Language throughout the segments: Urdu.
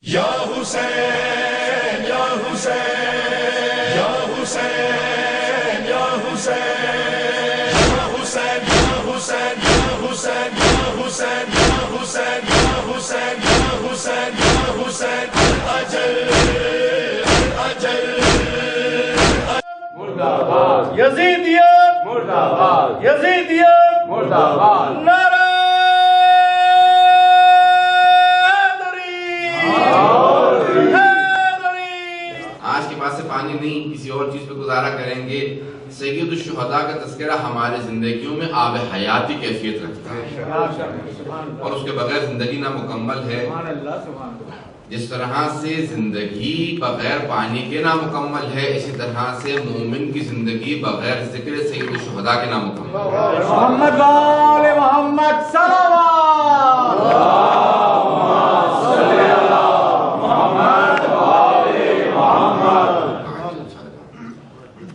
یا حسین یا حسین یا حسین یا حسین یا حسین یا حسین یا حسین یا حسین یا حسین یا حسین یا حسین یا حسین اجل اجل مرد آباد یزیدیت مرد آباد یزیدیت مرد آباد نعرہ آج کے پاس سے پانی نہیں، کسی اور چیز پہ گزارا کریں گے۔ سید الشہداء کا تذکرہ ہمارے زندگیوں میں آب حیات کی کیفیت رکھتا ہے اور اس کے بغیر زندگی نامکمل ہے۔ جس طرح سے زندگی بغیر پانی کے نامکمل ہے، اسی طرح سے مومن کی زندگی بغیر ذکر سید الشہداء کے نامکمل ہے۔ محمد وآل محمد صلوات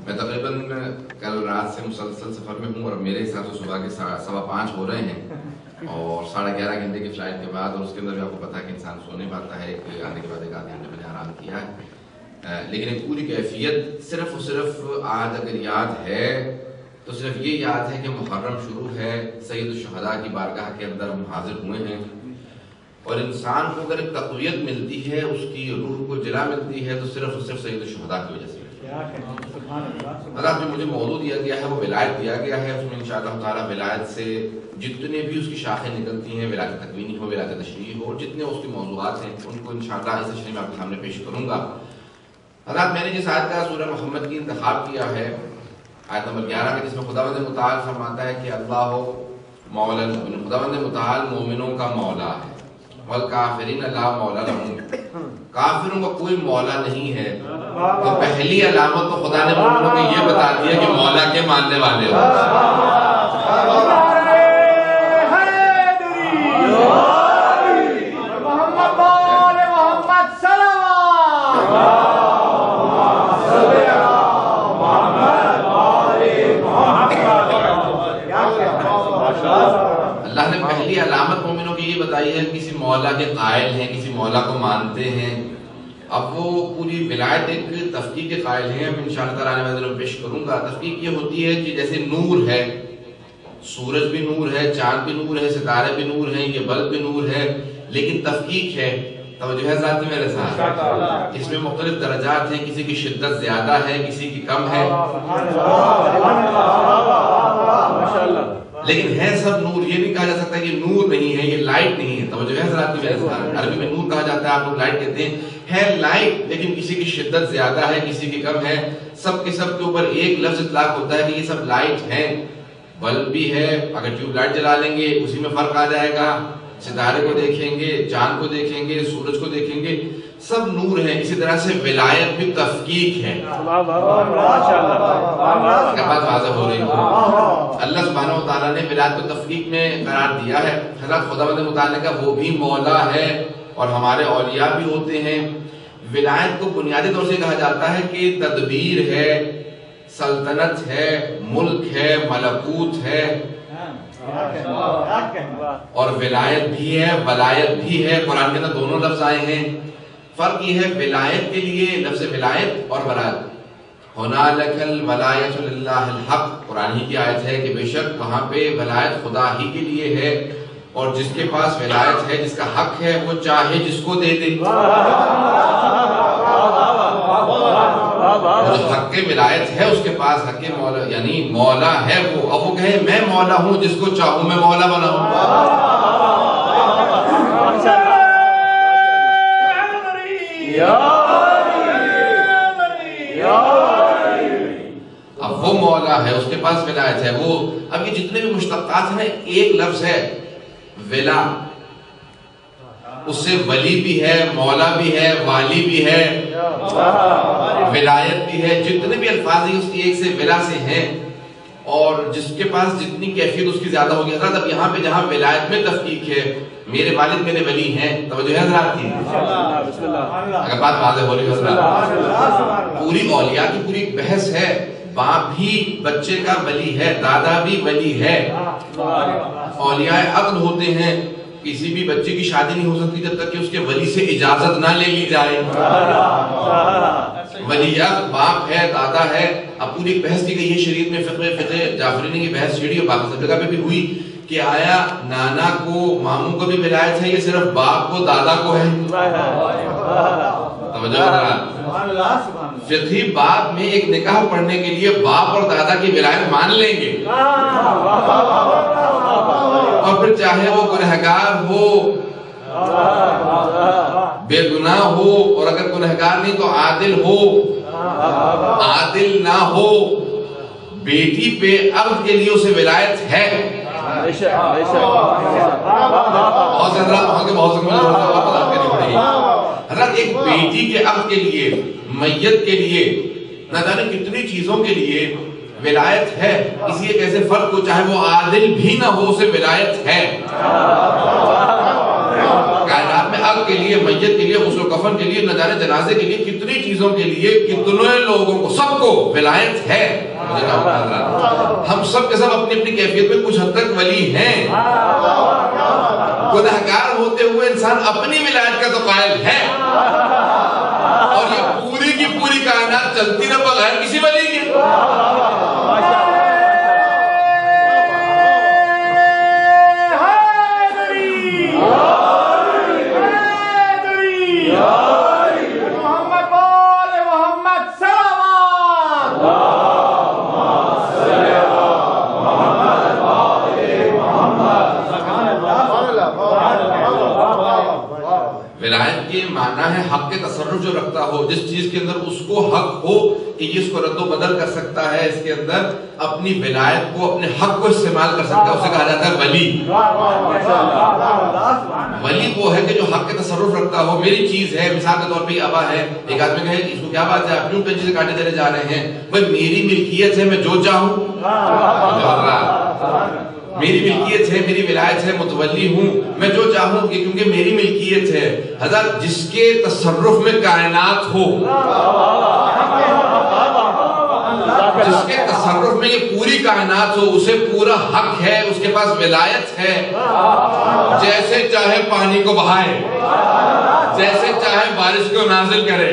میں تقریباً کل رات سے مسلسل سفر میں ہوں اور میرے حساب سے صبح کے 5:15 ہو رہے ہیں اور 11:30 گھنٹے کی فلائٹ کے بعد، اور اس کے اندر بھی آپ کو پتا ہے کہ انسان سو نہیں پاتا ہے، آنے کے بعد 1 آدھ گھنٹے میں نے آرام کیا ہے، لیکن ایک پوری کیفیت صرف اور صرف آج اگر یاد ہے تو صرف یہ یاد ہے کہ محرم شروع ہے، سید الشہداء کی بارگاہ کے اندر ہم حاضر ہوئے ہیں، اور انسان کو اگر ایک تقویت ملتی ہے، اس کی روح کو جلا ملتی ہے، تو صرف اور صرف سید الشہداء کی وجہ سے۔ جو مجھے موضوع دیا گیا ہے وہ ولایت دیا گیا ہے، اس میں انشاءاللہ تعالی ولایت سے جتنے بھی اس کی شاخیں نکلتی ہیں، ولایت تکوینی ہو، ولایت تشریعی ہو، جتنے اس کے موضوعات ہیں ان کو انشاءاللہ اس تشریح میں آپ کے سامنے پیش کروں گا۔ حضرات، میں نے جس آیت کا سورہ محمد کی انتخاب کیا ہے، آیت نمبر 11 میں، جس میں خداوند متعال فرماتا ہے کہ اللہ مولا المؤمنین، خداوند متعال مومنوں کا مولا ہے، والکافرین لا مولا لہم، کافروں کا کوئی مولا نہیں ہے۔ تو پہلی علامت تو خدا نے مومنوں کو یہ بتا دیا کہ مولا کے ماننے والے ہو۔ محمد وآل محمد صلوات اللہ نے پہلی علامت مومنوں کی یہ بتائی ہے، کسی مولا کے قائل ہیں، کسی مولا کو مانتے ہیں۔ اب وہ پوری ولایت ایک تفقیق کے قائل ہیں، اب انشاءاللہ تعالی آنے والے دنوں پیش کروں گا۔ تفقیق یہ ہوتی ہے کہ جیسے نور ہے، سورج بھی نور ہے، چاند بھی نور ہے، ستارے بھی نور ہیں، یہ بلب بھی نور ہے، لیکن تفقیق ہے، توجہ ہے ذات میرے ساتھ، اس میں مختلف درجات ہیں، کسی کی شدت زیادہ ہے، کسی کی کم ہے، لیکن ہے سب نور۔ یہ نہیں کہا جا سکتا کہ نور نہیں ہے، یہ لائٹ نہیں ہے، توجہ ہے ذات میرے ساتھ۔ عربی میں نور کہا جاتا ہے، آپ لوگ لائٹ کہتے ہیں، ہے لائٹ، لیکن کسی کی شدت زیادہ ہے، کسی کی کم ہے، سب کے سب کے اوپر ایک لفظ اطلاق ہوتا ہے کہ یہ سب لائٹ ہیں۔ بلب بھی ہے، اگر ٹیوب لائٹ جلا لیں گے اسی میں فرق آ جائے گا، ستارے کو دیکھیں گے، چاند کو دیکھیں گے، سورج کو دیکھیں گے، سب نور ہیں۔ اسی طرح سے ولایت بھی تفقیق ہے۔ کیا بات واضح ہو رہی ہے؟ اللہ سبحانہ و تعالیٰ نے ولایت کو تفقیق میں قرار دیا ہے۔ حضرت خداوند متعال کا وہ بھی مولا ہے اور ہمارے اولیاء بھی ہوتے ہیں۔ ولایت کو بنیادی طور سے کہا جاتا ہے کہ تدبیر ہے، سلطنت ہے، ملک ہے، ملکوت ہے، اور ولایت بھی ہے، ولایت بھی ہے۔ قرآن کے اندر دونوں لفظ آئے ہیں۔ فرق یہ ہے، ولایت کے لیے لفظ ولایت اور ولایت، هُنَالِكَ الْوَلَایَةُ لِلَّهِ الْحَقِّ، قرآن ہی کی آیت ہے کہ بے شک وہاں پہ ولایت خدا ہی کے لیے ہے، اور جس کے پاس ولایت ہے، جس کا حق ہے، وہ چاہے جس کو دے دے۔ جو حق کے ولایت ہے اس کے پاس حق مولا، یعنی مولا ہے وہ، اب وہ کہے میں مولا ہوں، جس کو چاہوں میں مولا بناؤں۔ اب وہ مولا ہے، اس کے پاس ولایت ہے وہ۔ اب یہ جتنے بھی مشتقات ہیں، ایک لفظ ہے ولا، اس سے ولی بھی ہے، مولا بھی ہے، والی بھی ہے، ولایت بھی ہے، جتنے بھی الفاظ ہیں اس کی ایک سے ولا سے ہیں، اور جس کے پاس جتنی کیفیت اس کی زیادہ ہوگی۔ حضرات اب یہاں پہ جہاں ولایت میں تفقیق ہے، میرے والد میرے ولی ہیں، توجہ ہے حضرات کی؟ اگر بات واضح ہو رہی ہے حضرات، پوری اولیاء کی پوری بحث ہے، باپ بھی بچے کا ولی ہے، دادا بھی ولی ہے، اولیاء عقل ہوتے ہیں، کسی بھی بچے کی شادی نہیں ہو سکتی جب تک کہ اس کے ولی سے اجازت نہ لے لی جائے. ولیعہد باپ ہے، دادا ہے. اب پوری بحث کی گئی ہے شریعت میں، فقہ جعفری نے کی بحث چھیڑی اور باقی سب جگہ پہ بھی ہوئی کہ آیا نانا کو ماموں کو بھی ولایت ہے یا صرف باپ کو دادا کو ہے؟ توجہ کرنا. فقہی باب میں ایک نکاح پڑھنے کے لیے باپ اور دادا کی ولایت مان لیں گے، اور پھر چاہے وہ گنہگار ہو، بے گناہ ہو، اور اگر گنہگار نہیں تو عادل ہو، عادل نہ ہو، بیٹی پہ عقد کے لیے اسے ولایت ہے. حضرت ایک بیٹی کے عقد کے لیے، میت کے لیے، نہ جانے کتنی چیزوں کے لیے ولایت ہے. اسی ایک ایسے فرد کو چاہے وہ عادل بھی نہ ہو اسے ولایت ہے. کائنات میں عقد کے لیے، میت کے لیے، غسل و کفن کے لیے، نہ جانے جنازے کے لیے، کتنی چیزوں کے لیے کتنے لوگوں کو، سب کو ولایت ہے. ہم سب کے سب اپنی اپنی کیفیت میں کچھ حد تک ولی ہیں. گنہگار ہوتے ہوئے انسان اپنی ولایت کا تو قائل ہے، اور یہ پوری کی پوری کائنات چلتی رہے بغیر کسی ولی کے. ولایت کے معنی ہے حق کے تصرف جو رکھتا ہو، جس چیز کے اندر اس کو حق ہو کہ یہ اس کو رد و بدل کر سکتا ہے، اس کے اندر اپنی ولایت کو، اپنے حق کو استعمال کر سکتا ہے، اسے کہا جاتا ہے ولی. ولی وہ ہے کہ جو حق کے تصرف رکھتا ہو. میری چیز ہے، مثال کے طور پہ ابا ہے، ایک آدمی کہے اس کو کیا بات ہے، آپ کیوں پینچی سے کاٹے چلے جا رہے ہیں؟ بھائی میری ملکیت ہے، میں جو چاہوں. میری ملکیت ہے، میری ولایت ہے، متولی ہوں، میں جو چاہوں کہ کیونکہ میری ملکیت ہے. حضرت جس کے تصرف میں کائنات ہو، جس کے تصرف میں یہ پوری کائنات ہو، اسے پورا حق ہے، اس کے پاس ولایت ہے. جیسے چاہے پانی کو بہائے، جیسے چاہے بارش کو نازل کرے.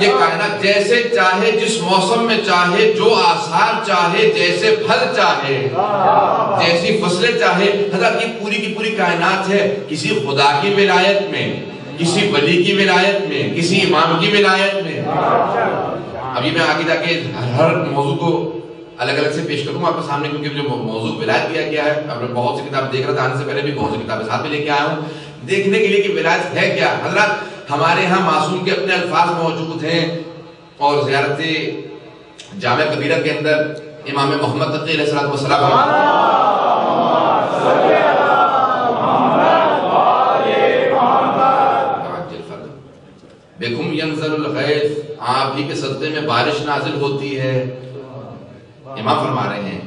یہ کائنات جیسے چاہے، جس موسم میں چاہے، جو آثار چاہے، جیسے پھل چاہے، جیسی فصلیں چاہے. حضرت یہ پوری کی پوری کائنات ہے. کسی خدا کی ولایت میں، کسی ولی کی ولایت میں، کسی امام کی ولایت میں. ابھی میں آگے جا کے ہر موضوع کو الگ الگ سے پیش کروں آپ کے سامنے، کیونکہ جو موضوع ولایت دیا گیا ہے، اب بہت سی کتاب دیکھ رہا تھا، آنے سے پہلے بھی بہت سی کتابیں ساتھ میں لے کے آیا ہوں دیکھنے کے لیے کہ ولایت ہے کیا. حضرت ہمارے ہاں معصوم کے اپنے الفاظ موجود ہیں، اور زیارت جامع کبیرہ کے اندر امام محمد تقی علیہ السلام بِكُمْ يَنزَلُ الْغَيْثُ، آپ ہی کے صدقے میں بارش نازل ہوتی ہے. امام فرما رہے ہیں.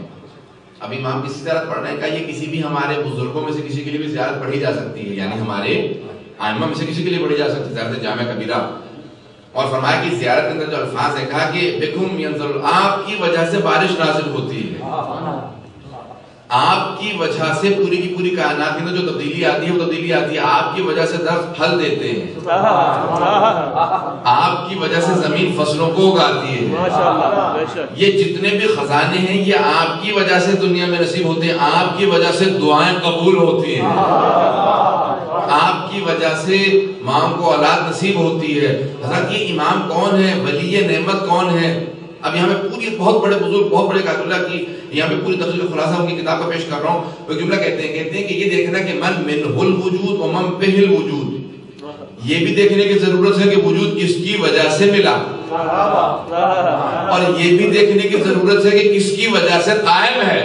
اب امام کسی زیارت پڑھ رہے ہیں، کہ یہ کسی بھی ہمارے بزرگوں میں سے کسی کے لیے بھی زیارت پڑھی جا سکتی ہے، یعنی ہمارے ائمہ میں سے کسی کے لیے پڑھی جا سکتی ہے زیارت جامع کبیرہ. اور فرمایا کہ زیارت کے اندر جو الفاظ ہیں، کہا کہ بِكُمْ يَنزَلُ، آپ کی وجہ سے بارش نازل ہوتی ہے. آپ کی وجہ سے پوری کی پوری کائنات کے اندر جو تبدیلی آتی ہے وہ تبدیلی آتی ہے. آپ کی وجہ سے درخت پھل دیتے ہیں، آپ کی وجہ سے زمین فصلوں کو اگاتی ہے. یہ جتنے بھی خزانے ہیں یہ آپ کی وجہ سے دنیا میں نصیب ہوتے ہیں. آپ کی وجہ سے دعائیں قبول ہوتی ہیں، آپ کی وجہ سے ماں کو اولاد نصیب ہوتی ہے. حضرت یہ امام کون ہے، ولی نعمت کون ہے؟ اب یہاں میں پوری بہت بڑے بزرگ، بہت بڑے قائد اللہ کی یہاں میں پوری تفصیل خلاصہ ان کی کتاب کا پیش کر رہا ہوں. وہ جملہ کہتے ہیں کہ یہ دیکھنا کہ من منہ الوجود و من بہ الوجود، یہ بھی دیکھنے کی ضرورت ہے کہ وجود کس کی وجہ سے ملا، اور یہ بھی دیکھنے کی ضرورت ہے کہ کس کی وجہ سے قائم ہے.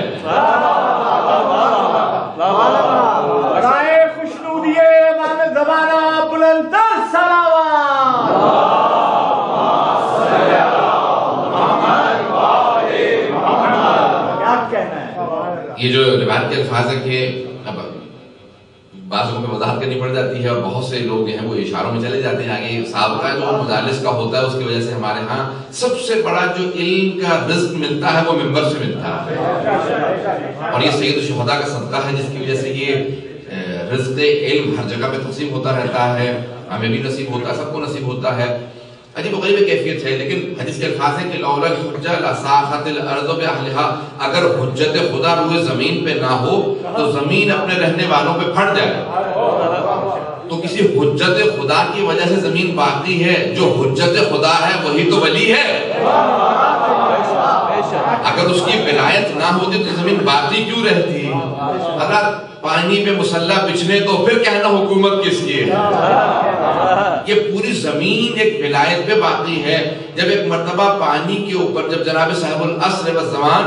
برائے خوشنودی امام زمانہ بلندتر صلوات. یہ جو روایت کے الفاظ ہے کہ اب بعضوں میں وضاحت کرنی پڑ جاتی ہے اور بہت سے لوگ جو ہیں وہ اشاروں میں چلے جاتے ہیں آگے. سابقہ جو مجالس کا ہوتا ہے اس کی وجہ سے ہمارے ہاں سب سے بڑا جو علم کا رزق ملتا ہے وہ منبر سے ملتا ہے, اور یہ سید الشہداء کا صدقہ ہے جس کی وجہ سے یہ رزق علم ہر جگہ پہ تقسیم ہوتا رہتا ہے. ہمیں بھی نصیب ہوتا ہے, سب کو نصیب ہوتا ہے. عجیب و غریب کیفیت ہے, لیکن حدیث کے الفاظ ہیں کہ لولا الحجہ لصاحت الارض باہلها, اگر حجت خدا روئے زمین پہ نہ ہو تو زمین اپنے رہنے والوں پہ پھٹ جائے. تو کسی حجت خدا کی وجہ سے زمین باقی ہے, جو حجت خدا ہے وہی تو ولی ہے. اگر اس کی ولایت نہ ہوتی تو زمین باقی کیوں رہتی؟ اگر پانی پہ مسلح بچھنے تو پھر کہنا حکومت کس کی ہے؟ یہ پوری زمین ایک ولایت پہ باقی ہے. جب ایک مرتبہ پانی کے اوپر جب جناب صاحب العصر والزمان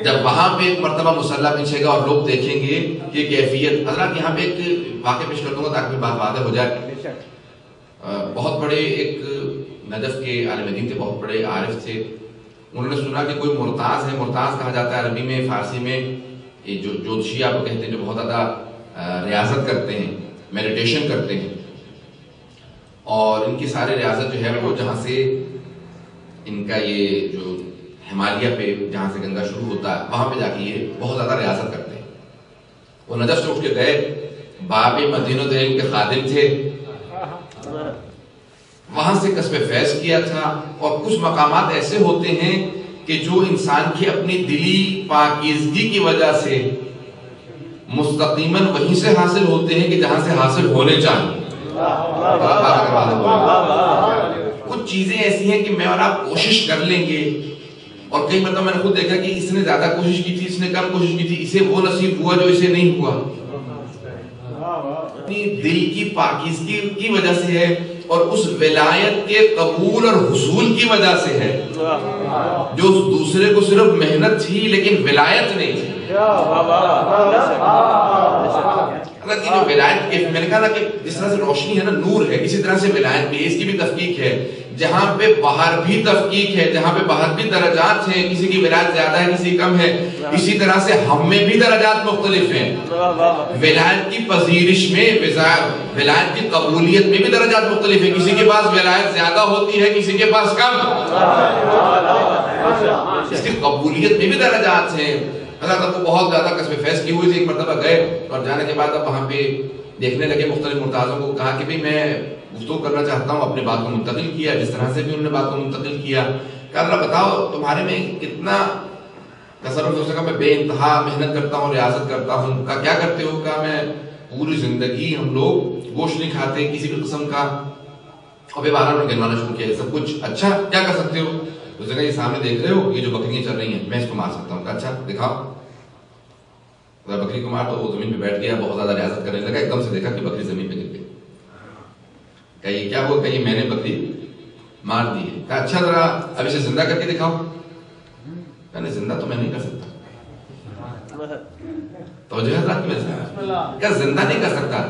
جب وہاں پہ ایک مرتبہ مسلح بچھے گا اور لوگ دیکھیں گے کہ کیفیت. حضرات یہاں پہ ایک واقعہ پیش کر دوں گا تاکہ بات واضح ہو جائے. بہت بڑے ایک نجف کے عالم دین تھے, بہت بڑے عارف تھے. انہوں نے سنا کہ کوئی مرتاز ہے, مرتاز کہا جاتا ہے عربی میں, فارسی میں یہ جو جوتشی آپ کو کہتے ہیں, جو بہت زیادہ ریاضت کرتے ہیں, میڈیٹیشن کرتے ہیں, اور ان کی سارے ریاضت جو ہے وہ جہاں سے ان کا یہ جو ہمالیہ پہ جہاں سے گنگا شروع ہوتا ہے وہاں پہ جا کے یہ بہت زیادہ ریاضت کرتے ہیں. وہ نجف سے اٹھ کے گئے, باب مدینہ دل کے خادم تھے, وہاں سے کسب فیض کیا تھا. اور کچھ مقامات ایسے ہوتے ہیں کہ جو انسان کی اپنی دلی پاکیزگی کی وجہ سے مستقیماً وہیں سے حاصل ہوتے ہیں کہ جہاں سے حاصل ہونے چاہیے. کچھ چیزیں ایسی ہیں کہ میں اور آپ کوشش کر لیں گے, اور کئی مرتبہ میں نے خود دیکھا کہ اس نے زیادہ کوشش کی تھی, اس نے کم کوشش کی تھی, اسے وہ نصیب ہوا جو اسے نہیں ہوا. اپنی دل کی پاکیزگی کی وجہ سے ہے, اور اس ولایت کے قبول اور حصول کی وجہ سے ہے, جو اس دوسرے کو صرف محنت تھی لیکن ولایت نہیں تھی. اگر یہ جو ولایت کے میں نے کہا تھا کہ جس طرح سے روشنی ہے نا, نور ہے, اسی طرح سے ولایت بھی, اس کی بھی تفکیک ہے. جہاں پہ باہر بھی تفکیک ہے, جہاں پہ باہر بھی درجات ہیں, کسی کی ولایت زیادہ ہے کسی کم ہے, اسی طرح سے ہم میں بھی درجات مختلف ہیں. ولایت کی پذیرش میں, ولایت کی قبولیت میں بھی درجات مختلف ہیں. کسی کے پاس ولایت زیادہ ہوتی ہے, کسی کے پاس کم. اس کی قبولیت میں بھی درجات ہیں. اللہ تعالیٰ کو بہت زیادہ کسب فیض کی ہوئی تھی. ایک مرتبہ گئے اور جانے کے بعد اب وہاں پہ دیکھنے لگے مختلف مرتازوں کو, کہا کہ بھئی میں گفتگو کرنا چاہتا ہوں. اپنے بات کو منتقل کیا جس طرح سے بھی انہوں نے بات کو منتقل کیا. کہ اللہ بتاؤ تمہارے میں کتنا تصرف ہو سکا, میں بے انتہا محنت کرتا ہوں, ریاضت کرتا ہوں. کہا کیا کرتے ہو؟ کہا میں پوری زندگی ہم لوگ گوشت نہیں کھاتے کسی بھی قسم کا. اور بے بارہ نے گنوانا شروع کیا, سب کچھ. اچھا کیا کر سکتے ہو؟ اس نے کہا یہ سامنے دیکھ رہے ہو, یہ جو بکریاں چل رہی ہیں, میں اس کو مار سکتا ہوں. کہا اچھا دکھاؤ. بکری کو مار تو وہ زمین پہ بیٹھ گیا, بہت زیادہ ریاضت کرنے لگا. ایک دم سے دیکھا کہ بکری زمین پہ گر گئی. کہا یہ کیا ہوا؟ کہ میں نے بکری مار دی ہے. کہا اچھا ذرا اب اسے زندہ کر کے دکھاؤ. کہا زندہ تو میں نہیں کر سکتا. توجہ حضرات کی وجہ کہا زندہ نہیں کر سکتا.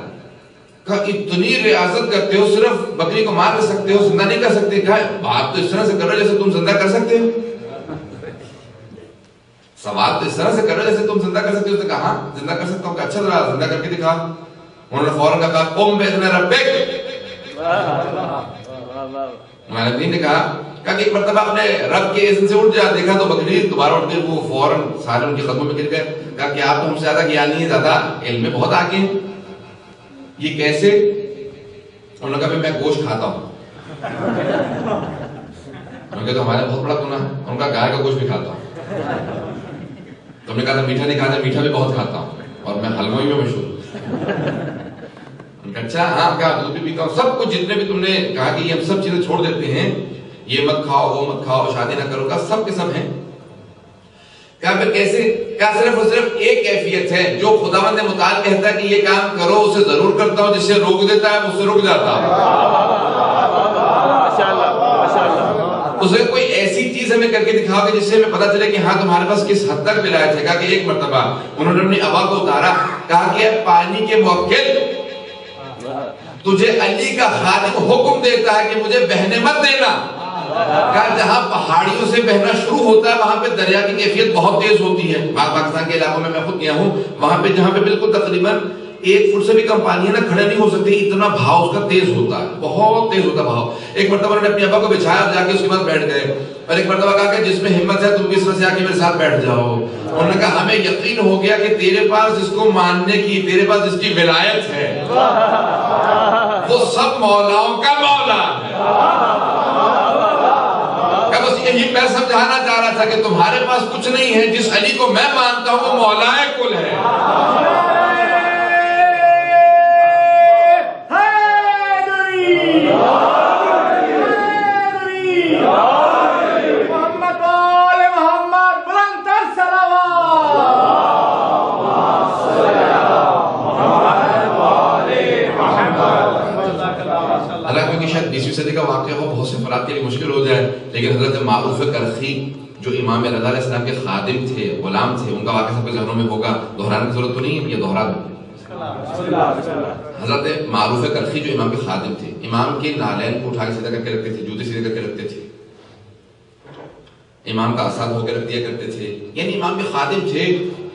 کہا اتنی ریاضت کرتے ہو, صرف بکری کو مار کر سکتے ہو, زندہ نہیں کر سکتے. کہا بات تو اس طرح سے کر رہے جیسے تم زندہ کر سکتے ہو. سوال تو اس طرح سے کر رہے جیسے تم زندہ کر سکتے ہو. اس نے کہا ہاں زندہ کر سکتا ہوں. کہ اچھا ذرا زندہ کر کے دکھا. انہوں نے فوراً کہا قم باذن ربک. معلم نے کہا کہ ایک مرتبہ اپنے رب کے اذن سے اٹھ جا. دیکھا تو بکری دوبارہ اٹھ کے وہ فوراً سارے ان کے قدموں میں گر گئے. کہا کہ آپ تو ہم سے زیادہ گیانی ہیں, زیادہ علم میں بہت آگے ہیں. یہ کیسے؟ انہوں نے کہا میں گوشت کھاتا ہوں. انہوں نے کہا تو ہمارا بہت بڑا گناہ ہے. انہوں نے کہا گائے کا گوشت بھی کھاتا ہوں. تو ہم نے کہا تھا میٹھا نہیں کھاتا, میٹھا بھی بہت کھاتا ہوں, اور میں حلوئی میں مشہور. اچھا ہاں کہا دودھ بھی پیتا ہوں. سب کچھ جتنے بھی تم نے کہا کہ یہ ہم سب چیزیں چھوڑ دیتے ہیں, یہ مت کھاؤ وہ مت کھاؤ شادی نہ کرو, کا سب کے سب ہیں. کہا پھر کیسے؟ کیا صرف اور صرف ایک کیفیت ہے جو خداوند متعال کہتا ہے کہ یہ کام کرو, اسے ضرور کرتا ہوں, جس سے روک دیتا ہے اس سے رک جاتا ہوں. اسے کوئی ایسی چیز ہمیں کر کے دکھاؤ کہ جس سے ہمیں پتا چلے کہ ہاں تمہارے پاس کس حد تک ولایت ہے. کہا کہ ایک مرتبہ انہوں نے اپنی ابا کو اتارا. کہا کہ پانی کے موکل تجھے علی کا خادم حکم دیتا ہے کہ مجھے بہنے مت دینا. کہا جہاں پہاڑیوں سے بہنا شروع ہوتا ہے وہاں پہ دریا کی کیفیت بہت تیز ہوتی ہے. پاکستان کے علاقوں میں خود گیا ہوں, وہاں پہ جہاں پہ بالکل تقریباً 1 فٹ سے بھی کم پانی ہے نا, کھڑے نہیں ہو سکتے, اتنا بہاؤ اس کا تیز ہوتا ہے, بہت تیز ہوتا ہے بہاؤ. ایک مرتبہ انہوں نے اپنی ابا کو بچھایا, جا کے اس کے بعد بیٹھ گئے, اور ایک مرتبہ کہا کہ جس میں ہمت ہے تم بھی اس طرح سے آ کے میرے ساتھ بیٹھ جاؤ. انہوں نے کہا ہمیں یقین ہو گیا کہ تیرے پاس جس کو ماننے کی, تیرے پاس جس کی ولایت ہے وہ سب مولاؤں کا مولا ہے. بس یہی میں سمجھانا چاہ رہا تھا کہ تمہارے پاس کچھ نہیں ہے, جس علی کو میں مانتا ہوں وہ مولا کل ہے. شاید 20ویں صدی کا واقعہ ہو, بہت سے افراد کے لیے مشکل ہو جائے, لیکن حضرت معروف کرخی جو امام رضا علیہ السلام کے خادم تھے, غلام تھے, ان کا واقعہ سب کے ذہنوں میں ہوگا, دہرانے کی ضرورت تو نہیں ہے, یہ دوہرا دوں. حضرت معروف کرخی جو امام کے خادم تھے, امام کے نالین کو اٹھا کے سیدھا کر کے رکھتے تھے, جوتے سیدھے کر کے رکھتے تھے, امام کا اسد ہو کے رکھ دیا کرتے تھے, یعنی امام کے خادم تھے,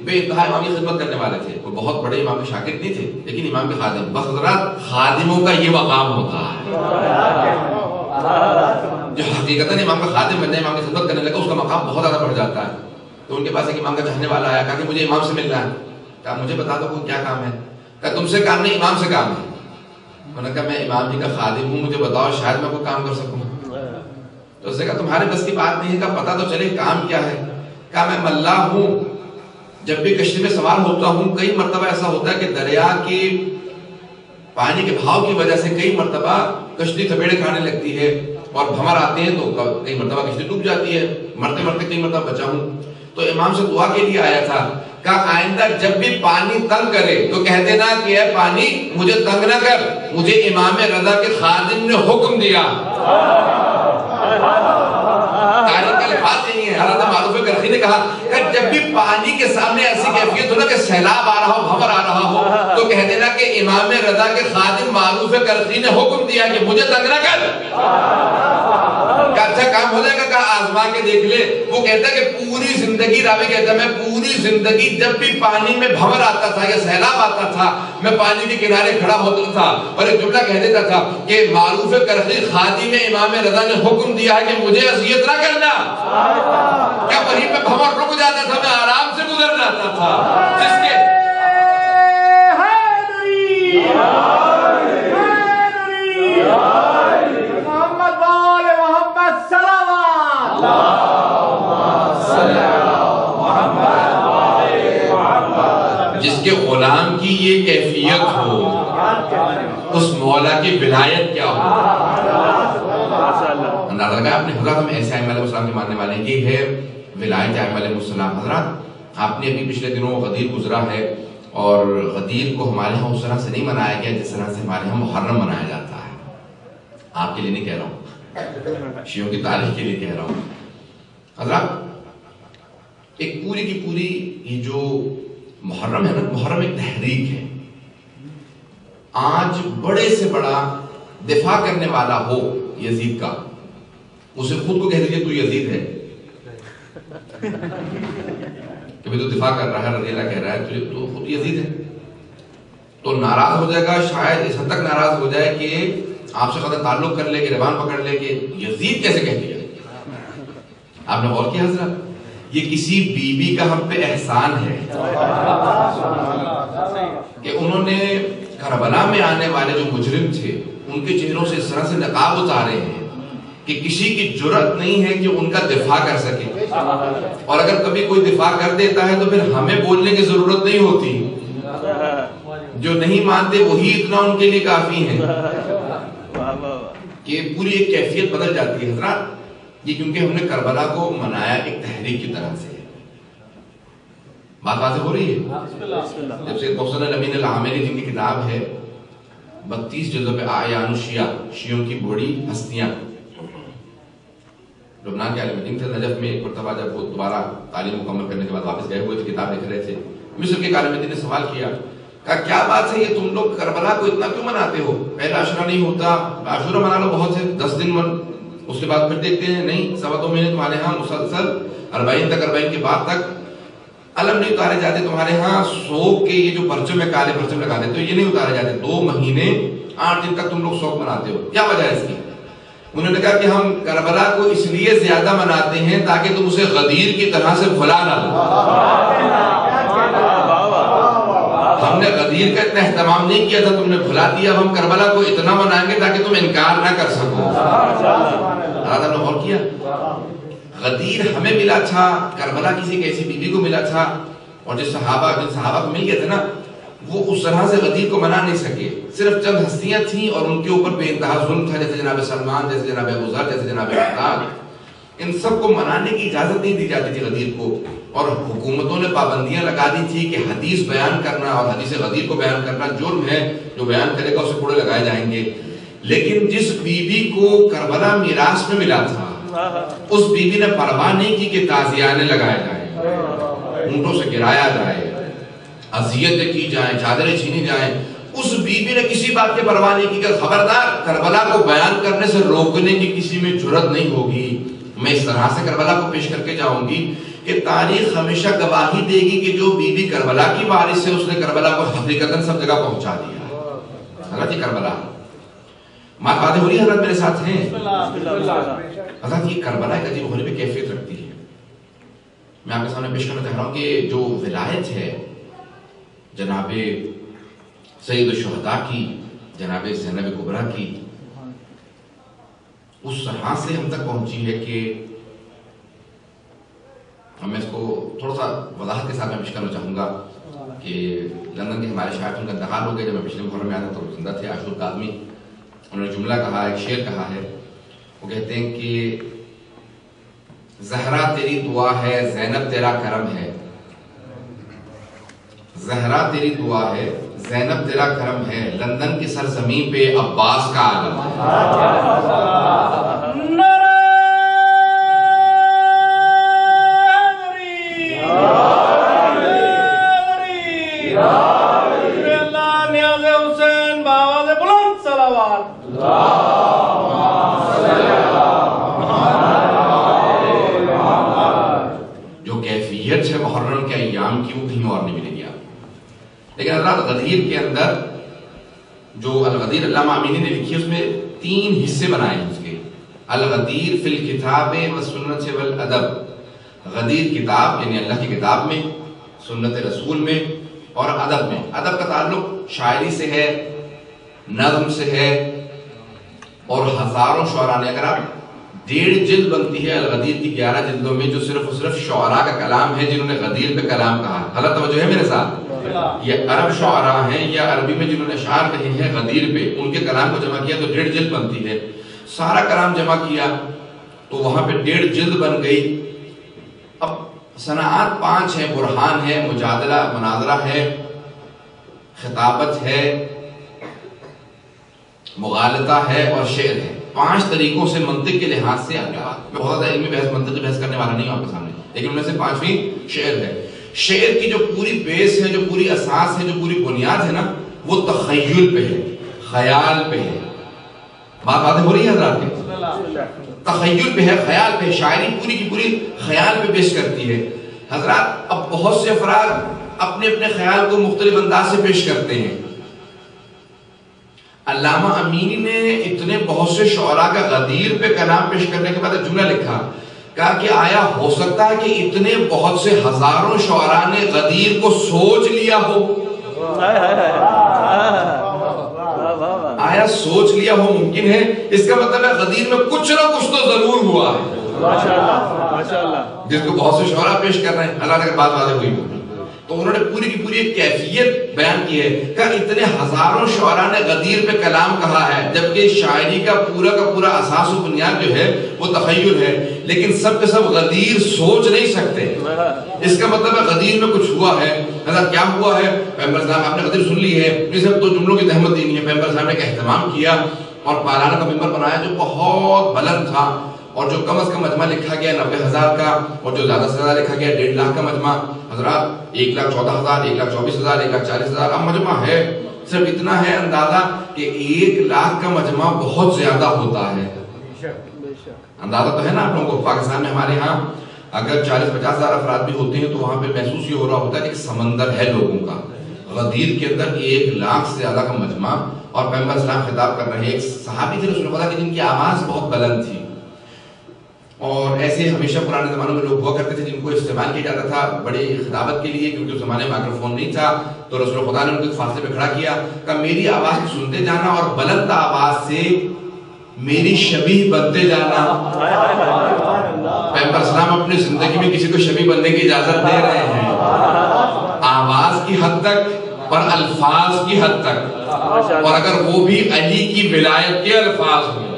بے انتہا امام کی خدمت کرنے والے تھے. وہ بہت بڑے امام کے شاگرد نہیں تھے, لیکن امام کے خادم. بس حضرات خادموں کا یہ مقام ہوتا ہے, جو حقیقتاً امام کا خادم بن جائے, امام کی خدمت کرنے لگا, اس کا مقام بہت زیادہ بڑھ جاتا ہے. تو ان کے پاس ایک امام کا چاہنے والا آیا, کہا کہ مجھے امام سے ملنا ہے. کہا مجھے بتا دو کوئی کیا کام ہے. کہا تم سے کام نہیں, امام سے کام ہے. انہوں نے کہا میں امام جی کا خادم ہوں, مجھے بتاؤ شاید میں کوئی کام کر سکوں. تو اس نے کہا تمہارے بس کی بات نہیں ہے, کہا پتا تو چلے کام کیا ہے. کہا میں ملاح ہوں, جب بھی کشتی میں سوار ہوتا ہوں کئی مرتبہ ایسا ہوتا ہے کہ دریا کی پانی کے بہاؤ کی وجہ سے کئی مرتبہ کشتی تھپیڑے کھانے لگتی ہے, اور بھمر آتے ہیں تو کئی مرتبہ کشتی ڈوب جاتی ہے, مرتے مرتے کئی مرتبہ بچا ہوں. تو امام سے دعا کے لیے آیا تھا. کہا آئندہ جب بھی پانی تنگ کرے تو کہہ دینا کہ اے پانی مجھے تنگ نہ کر, مجھے امام رضا کے خادم نے حکم دیا. تاریخ کے الفاظ یہی ہیں. حضرت معروف کرخی نے کہا کہ جب بھی پانی کے سامنے ایسی کیفیت ہو نا کہ سیلاب آ رہا ہو, بھور آ رہا ہو, تو کہہ دینا کہ امام رضا کے خادم معروف کرخی نے حکم دیا کہ مجھے تنگ نہ کر. اچھا کام ہو جائے گا. کہا آزما کے دیکھ لے. وہ کہتا ہے کہ پوری زندگی, راوی کہتا ہے میں پوری زندگی جب بھی پانی میں بھور آتا تھا یا سیلاب آتا تھا, میں پانی کے کنارے کھڑا ہوتا تھا اور ایک جملہ کہہ دیتا تھا کہ معروف کرخی خادم امام رضا نے حکم دیا ہے کہ مجھے اذیت نہ کرنا. کیا وہیں پہ بھور رک جاتا تھا, میں آرام سے گزر جاتا تھا. جس کے جس کے غلام کی یہ کیفیت ہو, اس مولا کی ولایت کیا ہو. اندازہ لگا آپ نے. حضرات ہم ایسے ائمہ علیہ السلام کے ماننے والے ہیں, یہ ہے ولایت ائمہ علیہ السلام. حضرات آپ نے ابھی پچھلے دنوں غدیر گزرا ہے, اور غدیر کو ہمارے ہاں اس طرح سے نہیں منایا گیا جس طرح سے ہمارے ہاں محرم منایا جاتا ہے. آپ کے لیے نہیں کہہ رہا ہوں, شیعوں کی تاریخ کے لیے کہہ رہا ہوں. حضرات ایک پوری کی پوری یہ جو محرم ہے نا, محرم ایک تحریک ہے. آج بڑے سے بڑا دفاع کرنے والا ہو یزید کا, اسے خود کو کہہ دیجئے تو یزید ہے, کہ تو دفاع کر رہا ہے, رضی اللہ کہہ رہا ہے تو خود یزید ہے, تو ناراض ہو جائے گا. شاید اس حد تک ناراض ہو جائے کہ آپ سے قدر تعلق کر لے, کہ ریبان پکڑ لے کہ یزید کیسے کہہ دیا. آپ نے غور کیا حضرت, یہ کسی بی بی کا ہم پہ احسان ہے کہ انہوں نے کربلا میں آنے والے جو مجرم تھے ان کے چہروں سے اس طرح سے نقاب اتارے ہیں کہ کسی کی جرأت نہیں ہے کہ ان کا دفاع کر سکے. اور اگر کبھی کوئی دفاع کر دیتا ہے تو پھر ہمیں بولنے کی ضرورت نہیں ہوتی, جو نہیں مانتے وہی اتنا ان کے لیے کافی ہیں کہ پوری ایک کیفیت بدل جاتی ہے. حضرات یہ کیونکہ ہم نے کربلا کو منایا ایک تحریک کی طرح سے. بات واضح ہو رہی ہے. جب سے محسن الامین العامری جن کی کتاب ہے 32 جلدوں پہ اعیان الشیعہ, شیعوں کی بڑی ہستیاں, لبنان کے عالم دین تھے, نجف میں ایک مرتبہ جب وہ دوبارہ تعلیم مکمل کرنے کے بعد واپس گئے ہوئے تھے, کتاب لکھ رہے تھے. مصر کے عالم دین نے سوال کیا, کہا کیا بات ہے یہ تم لوگ کربلا کو اتنا کیوں مناتے ہو؟ پہلا عاشورہ نہیں ہوتا, عاشورہ منا لو, بہت سے 10 دن اس کے بعد پھر دیکھتے ہیں نہیں 2.25 مہینے تمہارے ہاں مسلسل 40 تک 40 کے بعد تک علم نہیں اتارے جاتے تمہارے ہاں، سوگ کے یہ جو پرچم ہے کالے پرچم لگا دیتے تو یہ نہیں اتارے جاتے، 2 مہینے 8 دن تک تم لوگ سوگ مناتے ہو، کیا وجہ ہے اس کی؟ انہوں نے کہا کہ ہم کربلا کو اس لیے زیادہ مناتے ہیں تاکہ تم اسے غدیر کی طرح سے بھلا نہ لو۔ ہم نے غدیر کا اتنا اہتمام نہیں کیا تھا، تم نے بھلا دیا، اب ہم کربلا کو اتنا منائیں گے تاکہ تم انکار نہ کر سکو۔ اللہ نے غور کیا، غدیر ہمیں ملا تھا، کربلا کسی ایسی بیوی کو ملا تھا، اور جن صحابہ کو مل گئے تھے نا وہ اس طرح سے غدیر کو منا نہیں سکے، صرف چند ہستیاں تھیں اور ان کے اوپر بے انتہا ظلم تھا، جیسے جناب سلمان، جیسے جناب ابو ذر، جیسے جناب مقداد، ان سب کو منانے کی اجازت نہیں دی جاتی تھی غدیر کو، اور حکومتوں نے پابندیاں لگا دی تھی کہ حدیث بیان کرنا اور حدیث غدیر کو بیان کرنا جرم ہے، جو بیان کرے گا اسے کوڑے لگائے جائیں گے۔ لیکن جس بیوی کو کربلا میراث میں ملا تھا اس بیوی نے پرواہ نہیں کی کہ تازیانے لگائے جائیں، اونٹوں سے گرایا جائے، اذیتیں کی جائیں، چادریں چھینی جائیں، اس بیوی نے کسی بات کی پرواہ نہیں کی کہ خبردار کربلا کو بیان کرنے سے روکنے کی کسی میں جرت نہیں ہوگی، میں اس طرح سے کربلا کو پیش کر کے جاؤں گی کہ تاریخ ہمیشہ گواہی دے گی کہ جو بیوی کربلا کی وارث ہے اس نے کربلا کو حقیقتاً سب جگہ پہنچا دیا۔ حضرت یہ کربلا باتیں ہو رہی ہے، حضرت میرے ساتھ ہیں؟ حضرت یہ کربلا ایک عجیب ہونے پہ کیفیت رکھتی ہے۔ میں آپ کے سامنے پیش کرنا چاہ رہا ہوں کہ جو ولایت ہے جناب سید الشہداء کی، جناب زینب کبریٰ کی، اس طرح سے ہم تک پہنچی ہے کہ میں اس کو تھوڑا سا وضاحت کے ساتھ میں پیش کرنا چاہوں گا کہ لندن کے ہمارے شاعر ان کا انتقال ہو گیا، جب میں پچھلے محرم میں آیا تھا تو زندہ تھے، عاشور کاظمی، انہوں نے جملہ کہا، ایک شعر کہا ہے، وہ کہتے ہیں کہ زہرا تیری دعا ہے، زینب تیرا کرم ہے، زہرا تیری دعا ہے، زینب تیرا کرم ہے، لندن کی سرزمین پہ عباس کا عالم ہے۔ جو کیفیت ہے محرم کے ایام کی وہ کہیں اور نہیں ملے گی آپ۔ لیکن حضرات غدیر کے اندر جو الغدیر علامہ امینی نے لکھی اس میں 3 حصے بنائے ہیں اس کے، الغدیر فی الکتاب والسنت والادب، غدیر کتاب یعنی اللہ کی کتاب میں، سنت رسول میں اور ادب میں۔ ادب کا تعلق شاعری سے ہے، نظم سے ہے، اور ہزاروں شعراء نے، اگر آپ 1.5 جلد بنتی ہے الغدیر کی 11 جلدوں میں جو صرف اور صرف شعراء کا کلام ہے جنہوں نے غدیر پہ کلام کہا۔ حضرت توجہ ہے میرے ساتھ، یہ عرب شعراء ہیں یا عربی میں جنہوں نے اشعار کہے ہیں غدیر پہ، ان کے کلام کو جمع کیا تو 1.5 جلد بنتی ہے۔ سارا کلام جمع کیا تو وہاں پہ 1.5 جلد بن گئی۔ اب صنعات 5 ہیں، برہان ہے، مجادلہ مناظرہ ہے، خطابت ہے، مغالطہ ہے اور شعر ہے۔ 5 طریقوں سے منطق کے لحاظ سے اللہ، میں بہت زیادہ علمی بحث منطقی بحث کرنے والا نہیں ہوں آپ کے سامنے، لیکن ان میں سے 5ویں شعر ہے۔ شعر کی جو پوری بیس ہے، جو پوری اساس ہے، جو پوری بنیاد ہے نا، وہ تخیل پہ ہے، خیال پہ ہے۔ باتیں ہو رہی ہے حضرات کی؟ تخیل پہ ہے، خیال پہ ہے، شاعری پوری کی پوری خیال پہ پیش کرتی ہے۔ حضرات اب بہت سے افراد اپنے اپنے خیال کو مختلف انداز سے پیش کرتے ہیں۔ علامہ امینی نے اتنے بہت سے شعراء کا غدیر پہ کلام پیش کرنے کے بعد ایک جملہ لکھا، کہا کہ آیا ہو سکتا ہے کہ اتنے بہت سے ہزاروں شعراء نے غدیر کو سوچ لیا ہو؟ آیا سوچ لیا ہو ممکن ہے؟ اس کا مطلب ہے غدیر میں کچھ نہ کچھ تو ضرور ہوا ہے، جس کو بہت سے شعراء پیش کر رہے ہیں۔ اللہ نے بات واضح ہوئی تو انہوں نے پوری کی پوری ایک کیفیت بیان کی ہے کہ اتنے ہزاروں شعراء نے غدیر پہ کلام کہا ہے، جبکہ شاعری کا پورا اساس و بنیاد جو ہے وہ تخیل ہے، لیکن سب کے سب غدیر سوچ نہیں سکتے۔ اس کا مطلب ہے غدیر میں کچھ ہوا ہے۔ حضرت کیا ہوا ہے؟ پیغمبر صاحب آپ نے غدیر سن لی ہے، یہ سب 2 جملوں کی تہمت دینی ہے۔ پیغمبر صاحب نے ایک اہتمام کیا اور پالانہ کا ممبر بنایا جو بہت بلند تھا، اور جو کم از کم مجمع لکھا گیا 90,000 کا، اور جو زیادہ سے زیادہ لکھا گیا 1.5 لاکھ کا مجمع۔ حضرات 1,14,000، 1,24,000، 1,40,000 اب مجمع ہے، صرف اتنا ہے اندازہ کہ 1 لاکھ کا مجمع بہت زیادہ ہوتا ہے۔ اندازہ تو ہے نا آپ لوگوں کو، پاکستان میں ہمارے ہاں اگر 40-50 ہزار افراد بھی ہوتے ہیں تو وہاں پہ محسوس یہ ہو رہا ہوتا ہے کہ ایک سمندر ہے لوگوں کا. غدیر کے اندر 1 لاکھ سے زیادہ کا مجمع، اور پیغمبر اسلام خطاب کر رہے ہیں. ایک صحابی تھے رسول خدا کہ جن کی آواز بہت بلند تھی، اور ایسے ہمیشہ پرانے زمانوں میں لوگ ہوا کرتے تھے جن کو استعمال کیا جاتا تھا بڑی خطابت کے لیے، کیونکہ اس زمانے میں مائکرو فون نہیں تھا. تو رسول خدا نے ان کو ایک فاصلے پہ کھڑا کیا، کہا میری آواز کو سنتے جانا اور بلند آواز سے میری شبیہ بنتے جانا. پیغمبر اسلام اپنی زندگی میں کسی کو شبیہ بننے کی اجازت دے رہے ہیں، آواز کی حد تک اور الفاظ کی حد تک، اور اگر وہ بھی علی کی ولایت کے الفاظ ہوں.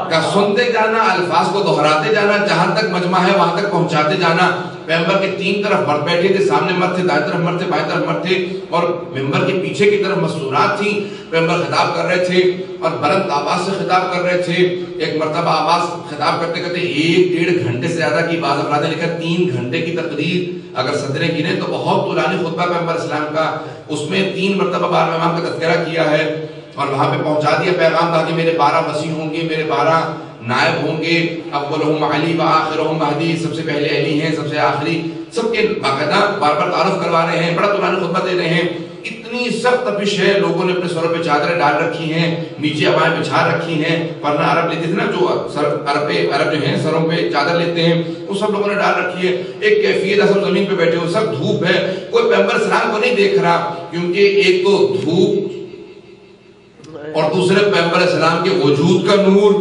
کہ سنتے جانا، الفاظ کو دہراتے جانا، جہاں تک مجمع ہے وہاں تک پہنچاتے جانا. ممبر کے 3 طرف مرد بیٹھے تھے، سامنے مرد تھے، دائیں طرف مرد تھے، بائیں طرف مرد تھے، اور ممبر کے پیچھے کی طرف مستورات تھیں. ممبر خطاب کر رہے تھے اور بلند آواز سے خطاب کر رہے تھے. ایک مرتبہ آواز خطاب کرتے کرتے 1-1.5 گھنٹے سے زیادہ کی، بعض افراد نے لکھا 3 گھنٹے کی تقریر. اگر صدریں گنے تو بہت طولانی خطبہ پیغمبر اسلام کا. اس میں 3 مرتبہ بار امام کا تذکرہ کیا ہے اور وہاں پہ پہنچا دیا پیغام تھا کہ میرے 12 وصی ہوں گے، میرے 12 نائب ہوں گے. اولہم علی و آخرہم مہدی، سب سے پہلے علی ہیں، سب سے آخری، سب کے باقاعدہ بار بار تعارف کروا رہے ہیں، بڑا طولانی خطبہ دے رہے ہیں. اتنی سخت تپش ہے، لوگوں نے اپنے سروں پہ چادریں ڈال رکھی ہیں، نیچے عبائیں بچھا رکھی ہیں. ورنہ عرب لیتے تھے نا، جو عرب جو ہیں سروں پہ چادر لیتے ہیں، وہ سب لوگوں نے ڈال رکھی ہے. ایک کیفیت ہے، سب زمین پہ بیٹھے ہوئے، سب دھوپ ہے. کوئی پیغمبر اسلام کو نہیں دیکھ رہا، کیونکہ ایک تو دھوپ اور دوسرے پیغمبر اسلام کے وجود کا نور.